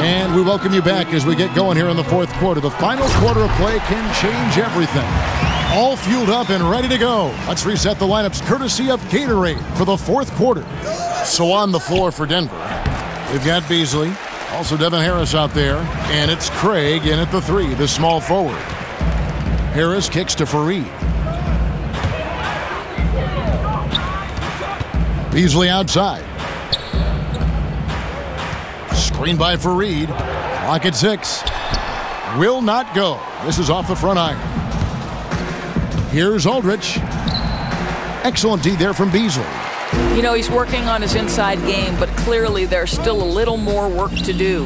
And we welcome you back as we get going here in the fourth quarter. The final quarter of play can change everything. All fueled up and ready to go. Let's reset the lineups courtesy of Gatorade for the fourth quarter. So on the floor for Denver, we've got Beasley, also Devin Harris out there, and it's Craig in at the three, the small forward. Harris kicks to Fareed. Beasley outside. Screen by Fareed. Clock at 6. Will not go. This is off the front iron. Here's Aldridge. Excellent D there from Beasley. You know, he's working on his inside game, but clearly there's still a little more work to do.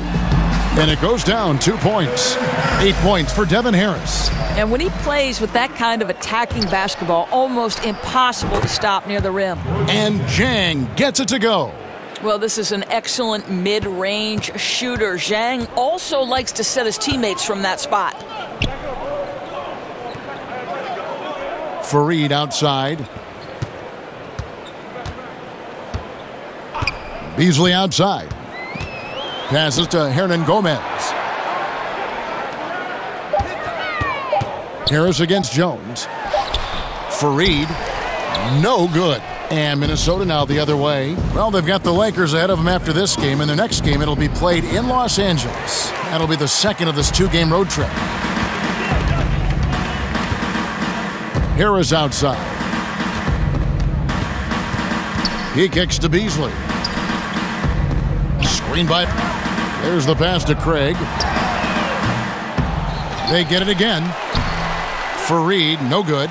And it goes down 2 points. 8 points for Devin Harris. And when he plays with that kind of attacking basketball, almost impossible to stop near the rim. And Zhang gets it to go. Well, this is an excellent mid-range shooter. Zhang also likes to set his teammates from that spot. Fareed outside. Beasley outside. Passes to Hernan Gomez. Harris against Jones. Fareed, no good. And Minnesota now the other way. Well, they've got the Lakers ahead of them after this game. And their next game, it'll be played in Los Angeles. That'll be the second of this two-game road trip. Harris outside. He kicks to Beasley. Screen by. There's the pass to Craig. They get it again. Fareed, no good.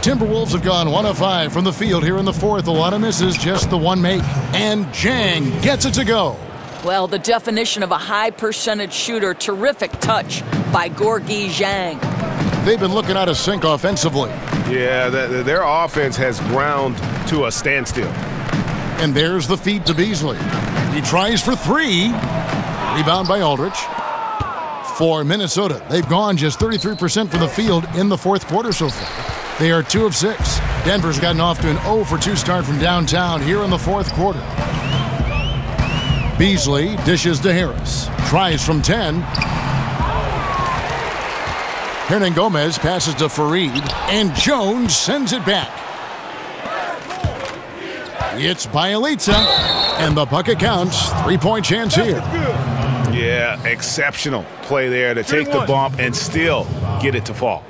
Timberwolves have gone 1 of 5 from the field here in the fourth. A lot of misses, just the one make. And Zhang gets it to go. Well, the definition of a high-percentage shooter. Terrific touch by Gorgui Zhang. They've been looking out of sync offensively. Yeah, their offense has ground to a standstill. And there's the feed to Beasley. He tries for three. Rebound by Aldridge. For Minnesota, they've gone just 33% from the field in the fourth quarter so far. They are 2 of 6. Denver's gotten off to an 0 for 2 start from downtown here in the fourth quarter. Beasley dishes to Harris. Tries from 10. Hernan Gomez passes to Fareed. And Jones sends it back. It's Bielitsa, and the bucket counts. 3-point chance here. Yeah, exceptional play there to take the bump and still get it to fall.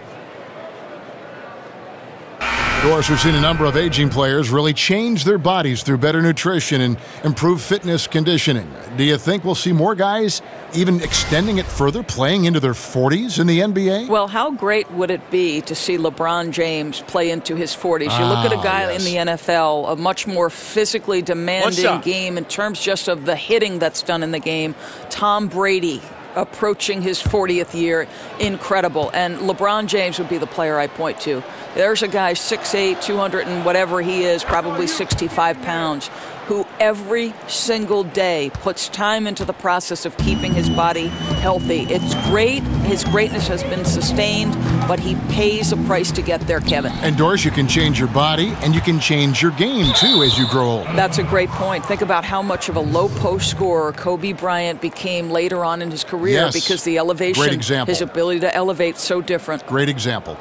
Doris, we've seen a number of aging players really change their bodies through better nutrition and improved fitness conditioning. Do you think we'll see more guys even extending it further, playing into their 40s in the NBA? Well, how great would it be to see LeBron James play into his 40s? You look at a guy in the NFL, a much more physically demanding game in terms just of the hitting that's done in the game. Tom Brady approaching his 40th year, incredible. And LeBron James would be the player I point to. There's a guy 6'8", 200 and whatever he is, probably 65 pounds, who every single day puts time into the process of keeping his body healthy. It's great. His greatness has been sustained, but he pays a price to get there, Kevin. And Doris, you can change your body and you can change your game too as you grow old. That's a great point. Think about how much of a low post scorer Kobe Bryant became later on in his career because the elevation, great example. His ability to elevate, so different. Great example.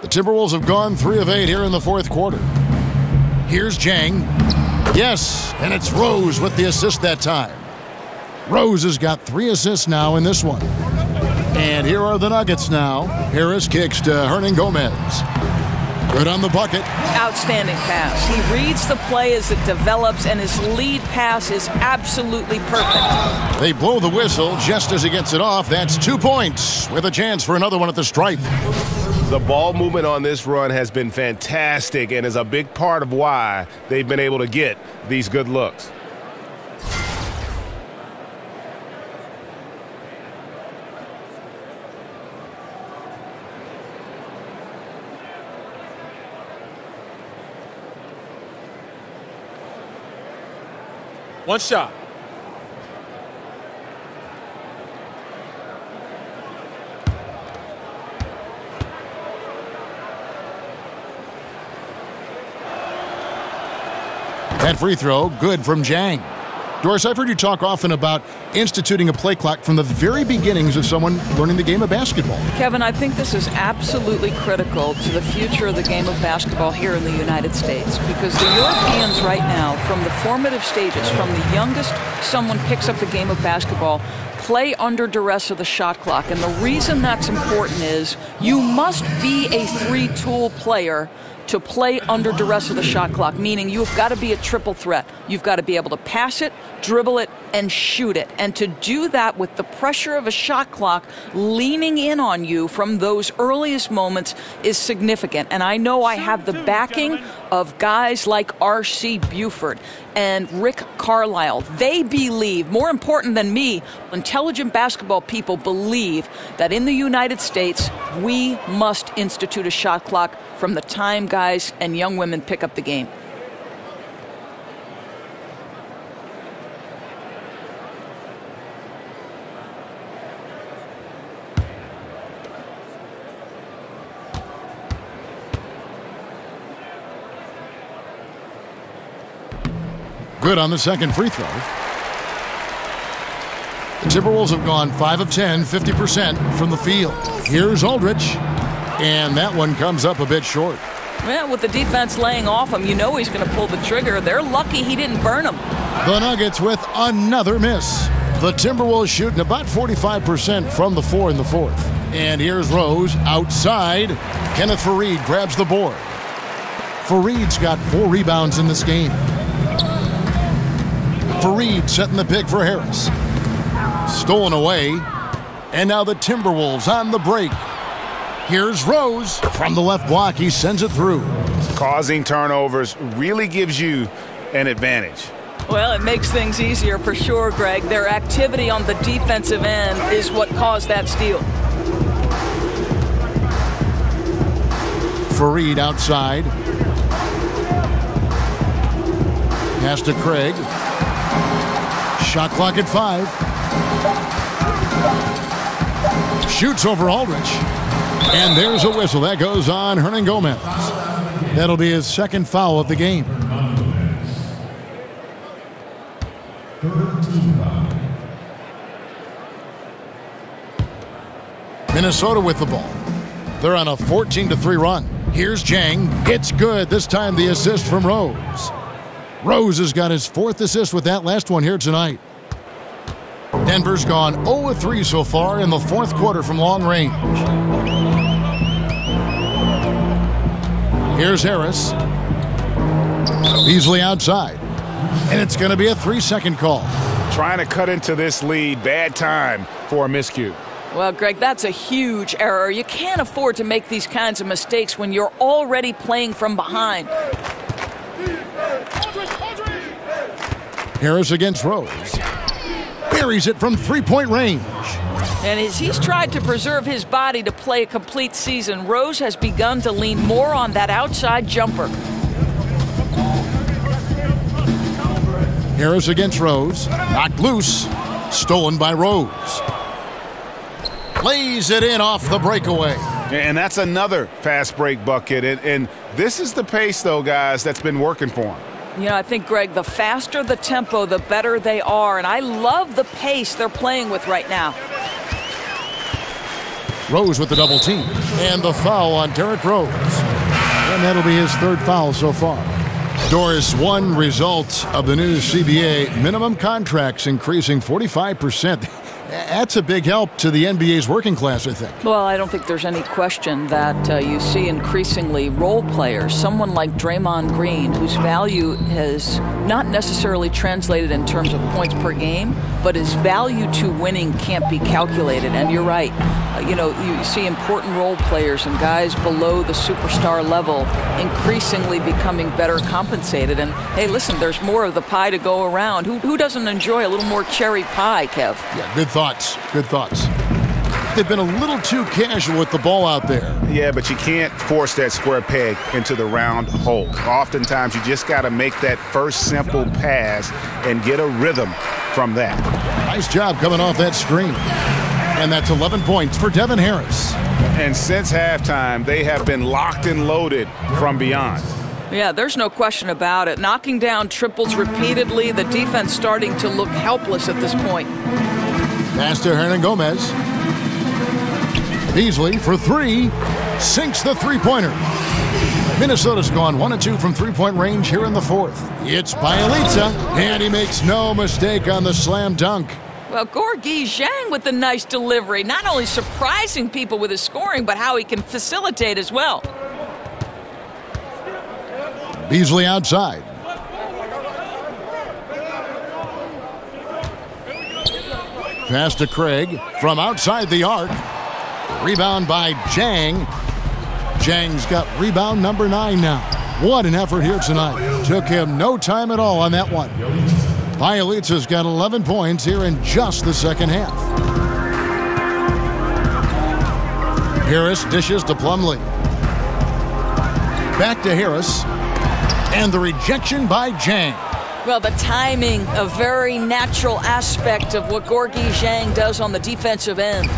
The Timberwolves have gone 3 of 8 here in the fourth quarter. Here's Jang. Yes, and it's Rose with the assist that time. Rose has got 3 assists now in this one. And here are the Nuggets now. Harris kicks to Hernangomez. Good on the bucket. Outstanding pass. He reads the play as it develops, and his lead pass is absolutely perfect. They blow the whistle just as he gets it off. That's 2 points with a chance for another one at the stripe. The ball movement on this run has been fantastic and is a big part of why they've been able to get these good looks. One shot. That free throw, good from Jang. Doris, I've heard you talk often about instituting a play clock from the very beginnings of someone learning the game of basketball. Kevin, I think this is absolutely critical to the future of the game of basketball here in the United States, because the Europeans right now, from the formative stages, from the youngest someone picks up the game of basketball, play under duress of the shot clock. And the reason that's important is you must be a three-tool player to play under duress of the shot clock, meaning you've got to be a triple threat. You've got to be able to pass it, dribble it, and shoot it. And to do that with the pressure of a shot clock leaning in on you from those earliest moments is significant. And I know I have the backing of guys like R.C. Buford and Rick Carlisle. They believe, more important than me, intelligent basketball people believe that in the United States, we must institute a shot clock from the time guys and young women pick up the game. Good on the second free throw. The Timberwolves have gone 5 of 10, 50% from the field. Here's Aldridge, and that one comes up a bit short. Well, with the defense laying off him, you know he's going to pull the trigger. They're lucky he didn't burn him. The Nuggets with another miss. The Timberwolves shooting about 45% from the 4 in the fourth. And here's Rose outside. Kenneth Faried grabs the board. Faried's got 4 rebounds in this game. Faried setting the pick for Harris. Stolen away. And now the Timberwolves on the break. Here's Rose from the left block. He sends it through. Causing turnovers really gives you an advantage. Well, it makes things easier for sure, Greg. Their activity on the defensive end is what caused that steal. Faried outside. Pass to Craig. Shot clock at 5. Shoots over Aldridge. And there's a whistle. That goes on Hernangomez. That'll be his second foul of the game. Minnesota with the ball. They're on a 14-3 run. Here's Jang. It's good. This time the assist from Rose. Rose has got his 4th assist with that last one here tonight. Denver's gone 0-3 so far in the 4th quarter from long range. Here's Harris. Beasley outside. And it's going to be a 3-second call. Trying to cut into this lead. Bad time for a miscue. Well, Greg, that's a huge error. You can't afford to make these kinds of mistakes when you're already playing from behind. Harris against Rose. Buries it from 3-point range. And as he's tried to preserve his body to play a complete season, Rose has begun to lean more on that outside jumper. Harris against Rose. Knocked loose. Stolen by Rose. Lays it in off the breakaway. And that's another fast break bucket. And this is the pace, though, guys, that's been working for him. You know, I think, Greg, the faster the tempo, the better they are. And I love the pace they're playing with right now. Rose with the double team. And the foul on Derrick Rose. And that'll be his 3rd foul so far. Doris, one result of the new CBA, minimum contracts increasing 45%. That's a big help to the NBA's working class, I think. Well, I don't think there's any question that you see increasingly role players, someone like Draymond Green, whose value has not necessarily translated in terms of points per game, but his value to winning can't be calculated. And you're right. You see important role players and guys below the superstar level increasingly becoming better compensated. And, hey, listen, there's more of the pie to go around. Who doesn't enjoy a little more cherry pie, Kev? Yeah, good thoughts. Good thoughts. They've been a little too casual with the ball out there. Yeah, but you can't force that square peg into the round hole. Oftentimes, you just got to make that first simple pass and get a rhythm from that. Nice job coming off that screen. And that's 11 points for Devin Harris. And since halftime, they have been locked and loaded from beyond. Yeah, there's no question about it. Knocking down triples repeatedly, the defense starting to look helpless at this point. Pass to Hernangomez. Beasley for 3. Sinks the 3-pointer. Minnesota's gone 1-2 from 3-point range here in the 4th. It's Bielitsa, and he makes no mistake on the slam dunk. Well, Gorgui Zhang with the nice delivery, not only surprising people with his scoring, but how he can facilitate as well. Beasley outside. Pass to Craig from outside the arc. Rebound by Zhang. Zhang's got rebound number 9 now. What an effort here tonight. Took him no time at all on that one. Bielitsa's got 11 points here in just the second half. Harris dishes to Plumlee. Back to Harris. And the rejection by Zhang. Well, the timing, a very natural aspect of what Gorgui Zhang does on the defensive end.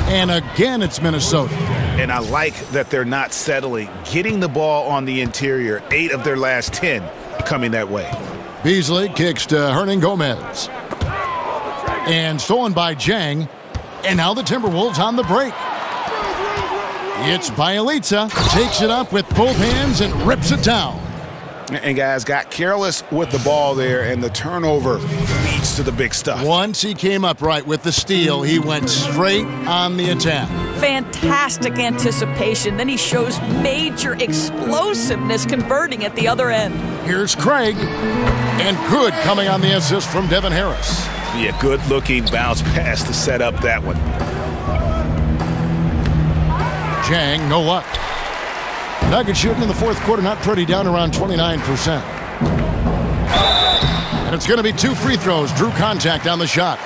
And again, it's Minnesota. And I like that they're not settling. Getting the ball on the interior, 8 of their last 10 coming that way. Beasley kicks to Hernangomez. And stolen by Zhang. And now the Timberwolves on the break. It's Bielitsa. Takes it up with both hands and rips it down. And guys got careless with the ball there, and the turnover leads to the big stuff. Once he came up right with the steal, he went straight on the attack. Fantastic anticipation. Then he shows major explosiveness converting at the other end. Here's Craig. And good coming on the assist from Devin Harris. Yeah, good-looking bounce pass to set up that one. Zhang, no luck. Nuggets shooting in the 4th quarter, not pretty, down around 29%. And it's going to be 2 free throws. Drew contact on the shot.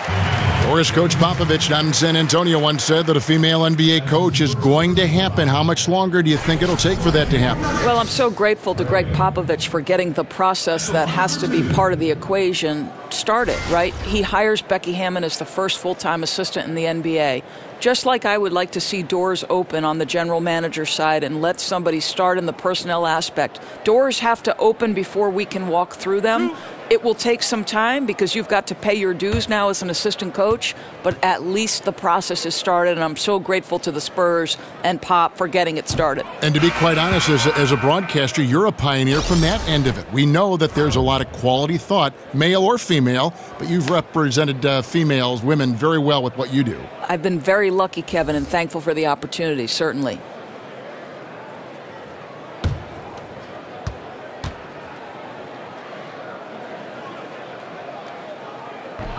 Doris coach Popovich down in San Antonio once said that a female NBA coach is going to happen. How much longer do you think it'll take for that to happen? Well, I'm so grateful to Greg Popovich for getting the process that has to be part of the equation started, right? He hires Becky Hammon as the first full-time assistant in the NBA. Just like I would like to see doors open on the general manager side and let somebody start in the personnel aspect. Doors have to open before we can walk through them. It will take some time because you've got to pay your dues now as an assistant coach, but at least the process has started, and I'm so grateful to the Spurs and Pop for getting it started. And to be quite honest, as a broadcaster, you're a pioneer from that end of it. We know that there's a lot of quality thought, male or female, but you've represented females, women, very well with what you do. I've been very lucky, Kevin, and thankful for the opportunity, certainly.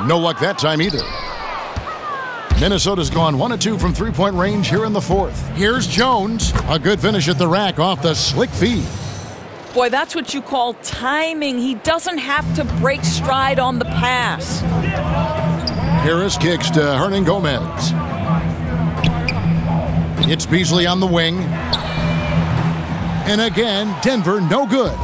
No luck that time either. Minnesota's gone 1 of 2 from three-point range here in the fourth. Here's Jones. A good finish at the rack off the slick feed. Boy, that's what you call timing. He doesn't have to break stride on the pass. Harris kicks to Hernan Gomez. It's Beasley on the wing. And again, Denver no good.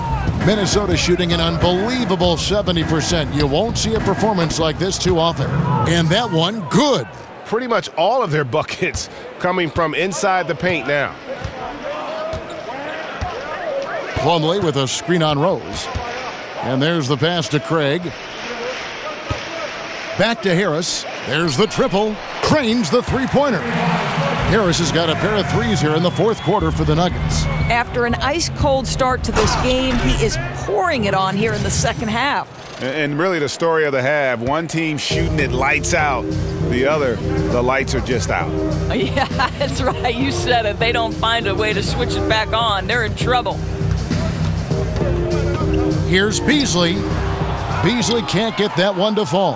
Minnesota shooting an unbelievable 70%. You won't see a performance like this too often. And that one, good. Pretty much all of their buckets coming from inside the paint now. Plumlee with a screen on Rose. And there's the pass to Craig. Back to Harris. There's the triple. Cranes the three-pointer. Harris has got a pair of threes here in the fourth quarter for the Nuggets. After an ice-cold start to this game, he is pouring it on here in the second half. And really the story of the half, one team shooting it lights out, the other, the lights are just out. Yeah, that's right. You said it. They don't find a way to switch it back on. They're in trouble. Here's Beasley. Beasley can't get that one to fall.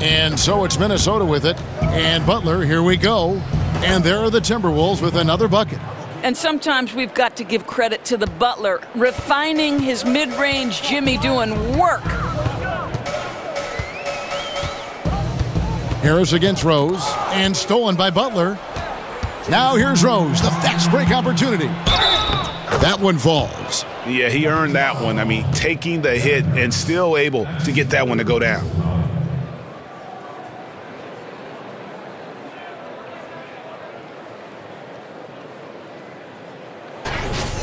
And so it's Minnesota with it. And Butler, here we go. And there are the Timberwolves with another bucket. And sometimes we've got to give credit to the Butler, refining his mid-range Jimmy, doing work. Harris against Rose, and stolen by Butler. Now here's Rose, the fast break opportunity. That one falls. Yeah, he earned that one. I mean, taking the hit and still able to get that one to go down.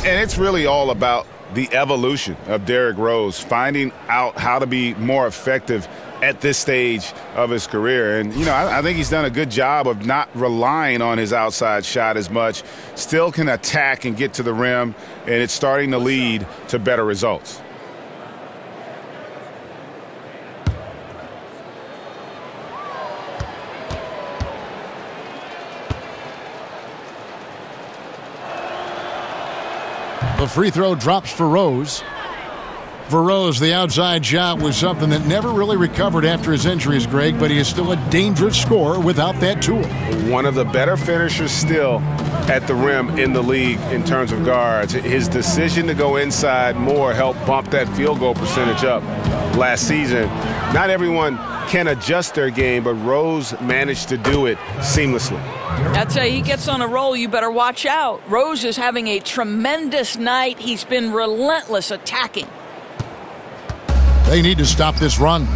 And it's really all about the evolution of Derrick Rose, finding out how to be more effective at this stage of his career. And, you know, I think he's done a good job of not relying on his outside shot as much, still can attack and get to the rim, and it's starting to lead to better results. The free throw drops for Rose. For Rose, the outside shot was something that never really recovered after his injuries, Greg, but he is still a dangerous scorer without that tool. One of the better finishers still at the rim in the league in terms of guards. His decision to go inside more helped bump that field goal percentage up last season. Not everyone can adjust their game, but Rose managed to do it seamlessly. I'd say he gets on a roll, you better watch out. Rose is having a tremendous night. He's been relentless attacking. They need to stop this run.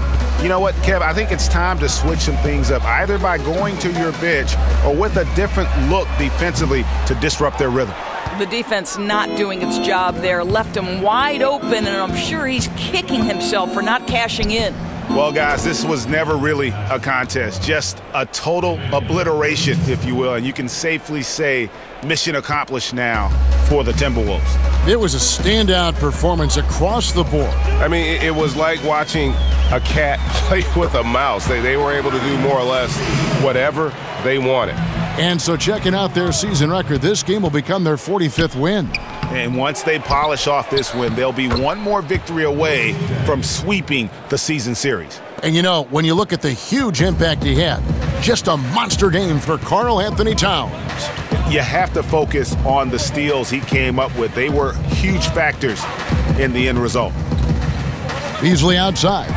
You know what, Kev? I think it's time to switch some things up, either by going to your bench or with a different look defensively to disrupt their rhythm. The defense not doing its job there, left him wide open, and I'm sure he's kicking himself for not cashing in. Well, guys, this was never really a contest, just a total obliteration, if you will, and you can safely say mission accomplished now for the Timberwolves. It was a standout performance across the board. I mean, it was like watching a cat play with a mouse. They were able to do more or less whatever they wanted. And so checking out their season record, this game will become their 45th win. And once they polish off this win, they'll be one more victory away from sweeping the season series. And you know, when you look at the huge impact he had, just a monster game for Karl Anthony Towns. You have to focus on the steals he came up with. They were huge factors in the end result. Beasley outside.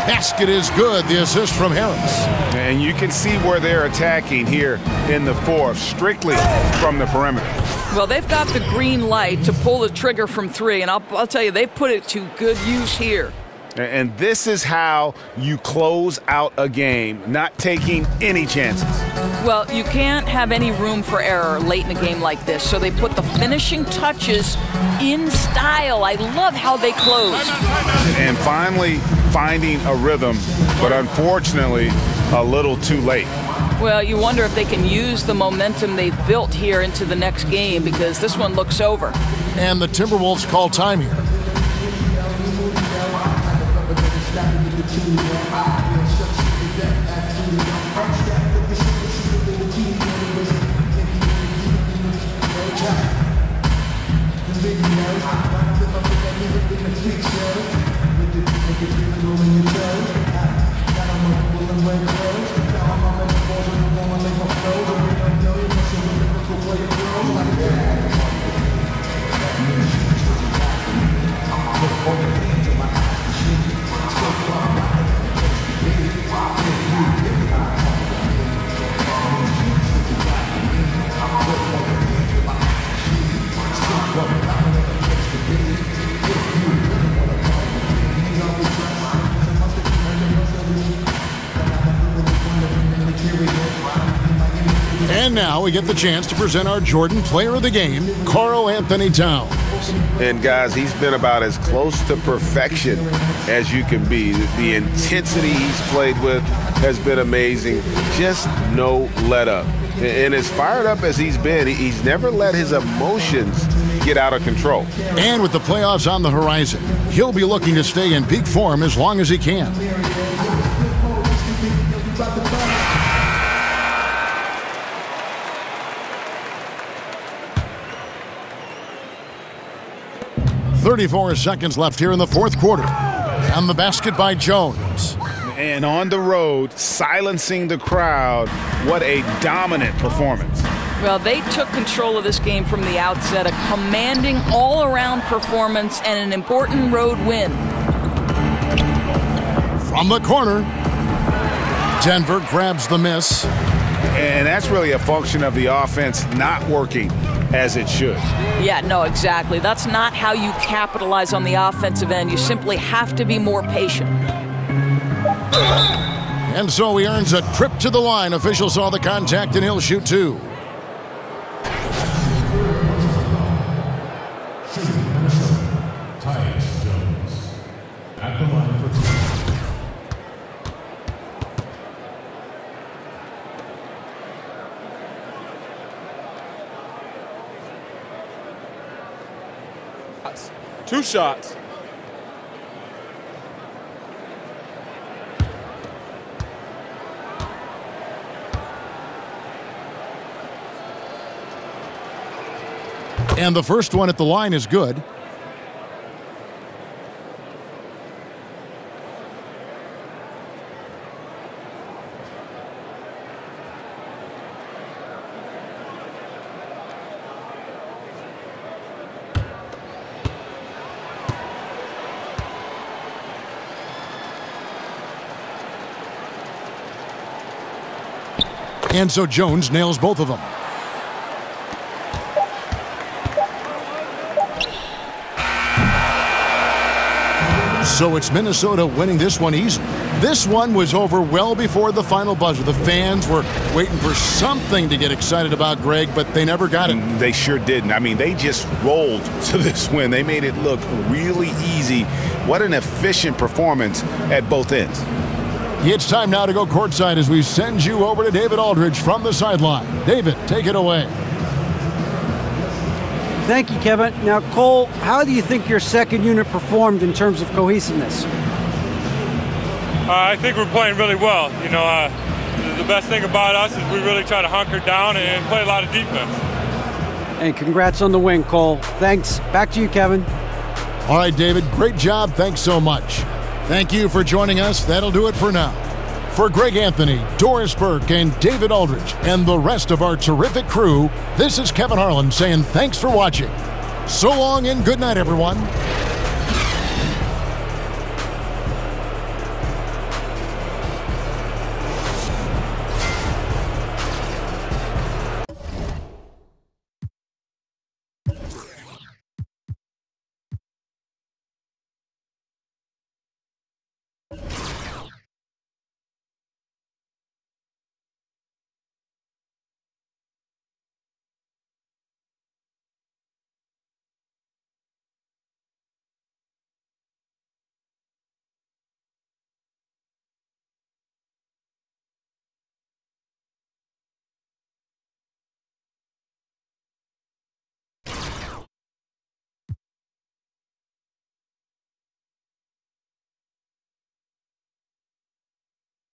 Basket is good, the assist from Harris. And you can see where they're attacking here in the fourth, strictly from the perimeter. Well, they've got the green light to pull the trigger from three, and I'll tell you, they put it to good use here. And this is how you close out a game, not taking any chances. Well, you can't have any room for error late in a game like this, so they put the finishing touches in style. I love how they closed. And finally finding a rhythm, but unfortunately a little too late. Well, you wonder if they can use the momentum they've built here into the next game, because this one looks over. And the Timberwolves call time here. And now we get the chance to present our Jordan Player of the Game, Karl-Anthony Towns. And guys, he's been about as close to perfection as you can be. The intensity he's played with has been amazing. Just no let up. And as fired up as he's been, he's never let his emotions get out of control. And with the playoffs on the horizon, he'll be looking to stay in peak form as long as he can. .34 seconds left here in the fourth quarter. And the basket by Jones. And on the road, silencing the crowd. What a dominant performance. Well, they took control of this game from the outset, a commanding all-around performance and an important road win. From the corner, Denver grabs the miss. And that's really a function of the offense not working as it should. Yeah, no, exactly. That's not how you capitalize on the offensive end. You simply have to be more patient. And so he earns a trip to the line. Officials saw the contact and he'll shoot two. Two shots. And the first one at the line is good. And so Jones nails both of them. So it's Minnesota winning this one easily. This one was over well before the final buzzer. The fans were waiting for something to get excited about, Greg, but they never got it. They sure didn't. I mean, they just rolled to this win. They made it look really easy. What an efficient performance at both ends. It's time now to go courtside as we send you over to David Aldridge from the sideline. David, take it away. Thank you, Kevin. Now, Cole, how do you think your second unit performed in terms of cohesiveness? I think we're playing really well. You know, the best thing about us is we really try to hunker down and play a lot of defense. And congrats on the win, Cole. Thanks. Back to you, Kevin. All right, David, great job. Thanks so much. Thank you for joining us. That'll do it for now. For Greg Anthony, Doris Burke, and David Aldridge, and the rest of our terrific crew, this is Kevin Harlan saying thanks for watching. So long and good night, everyone.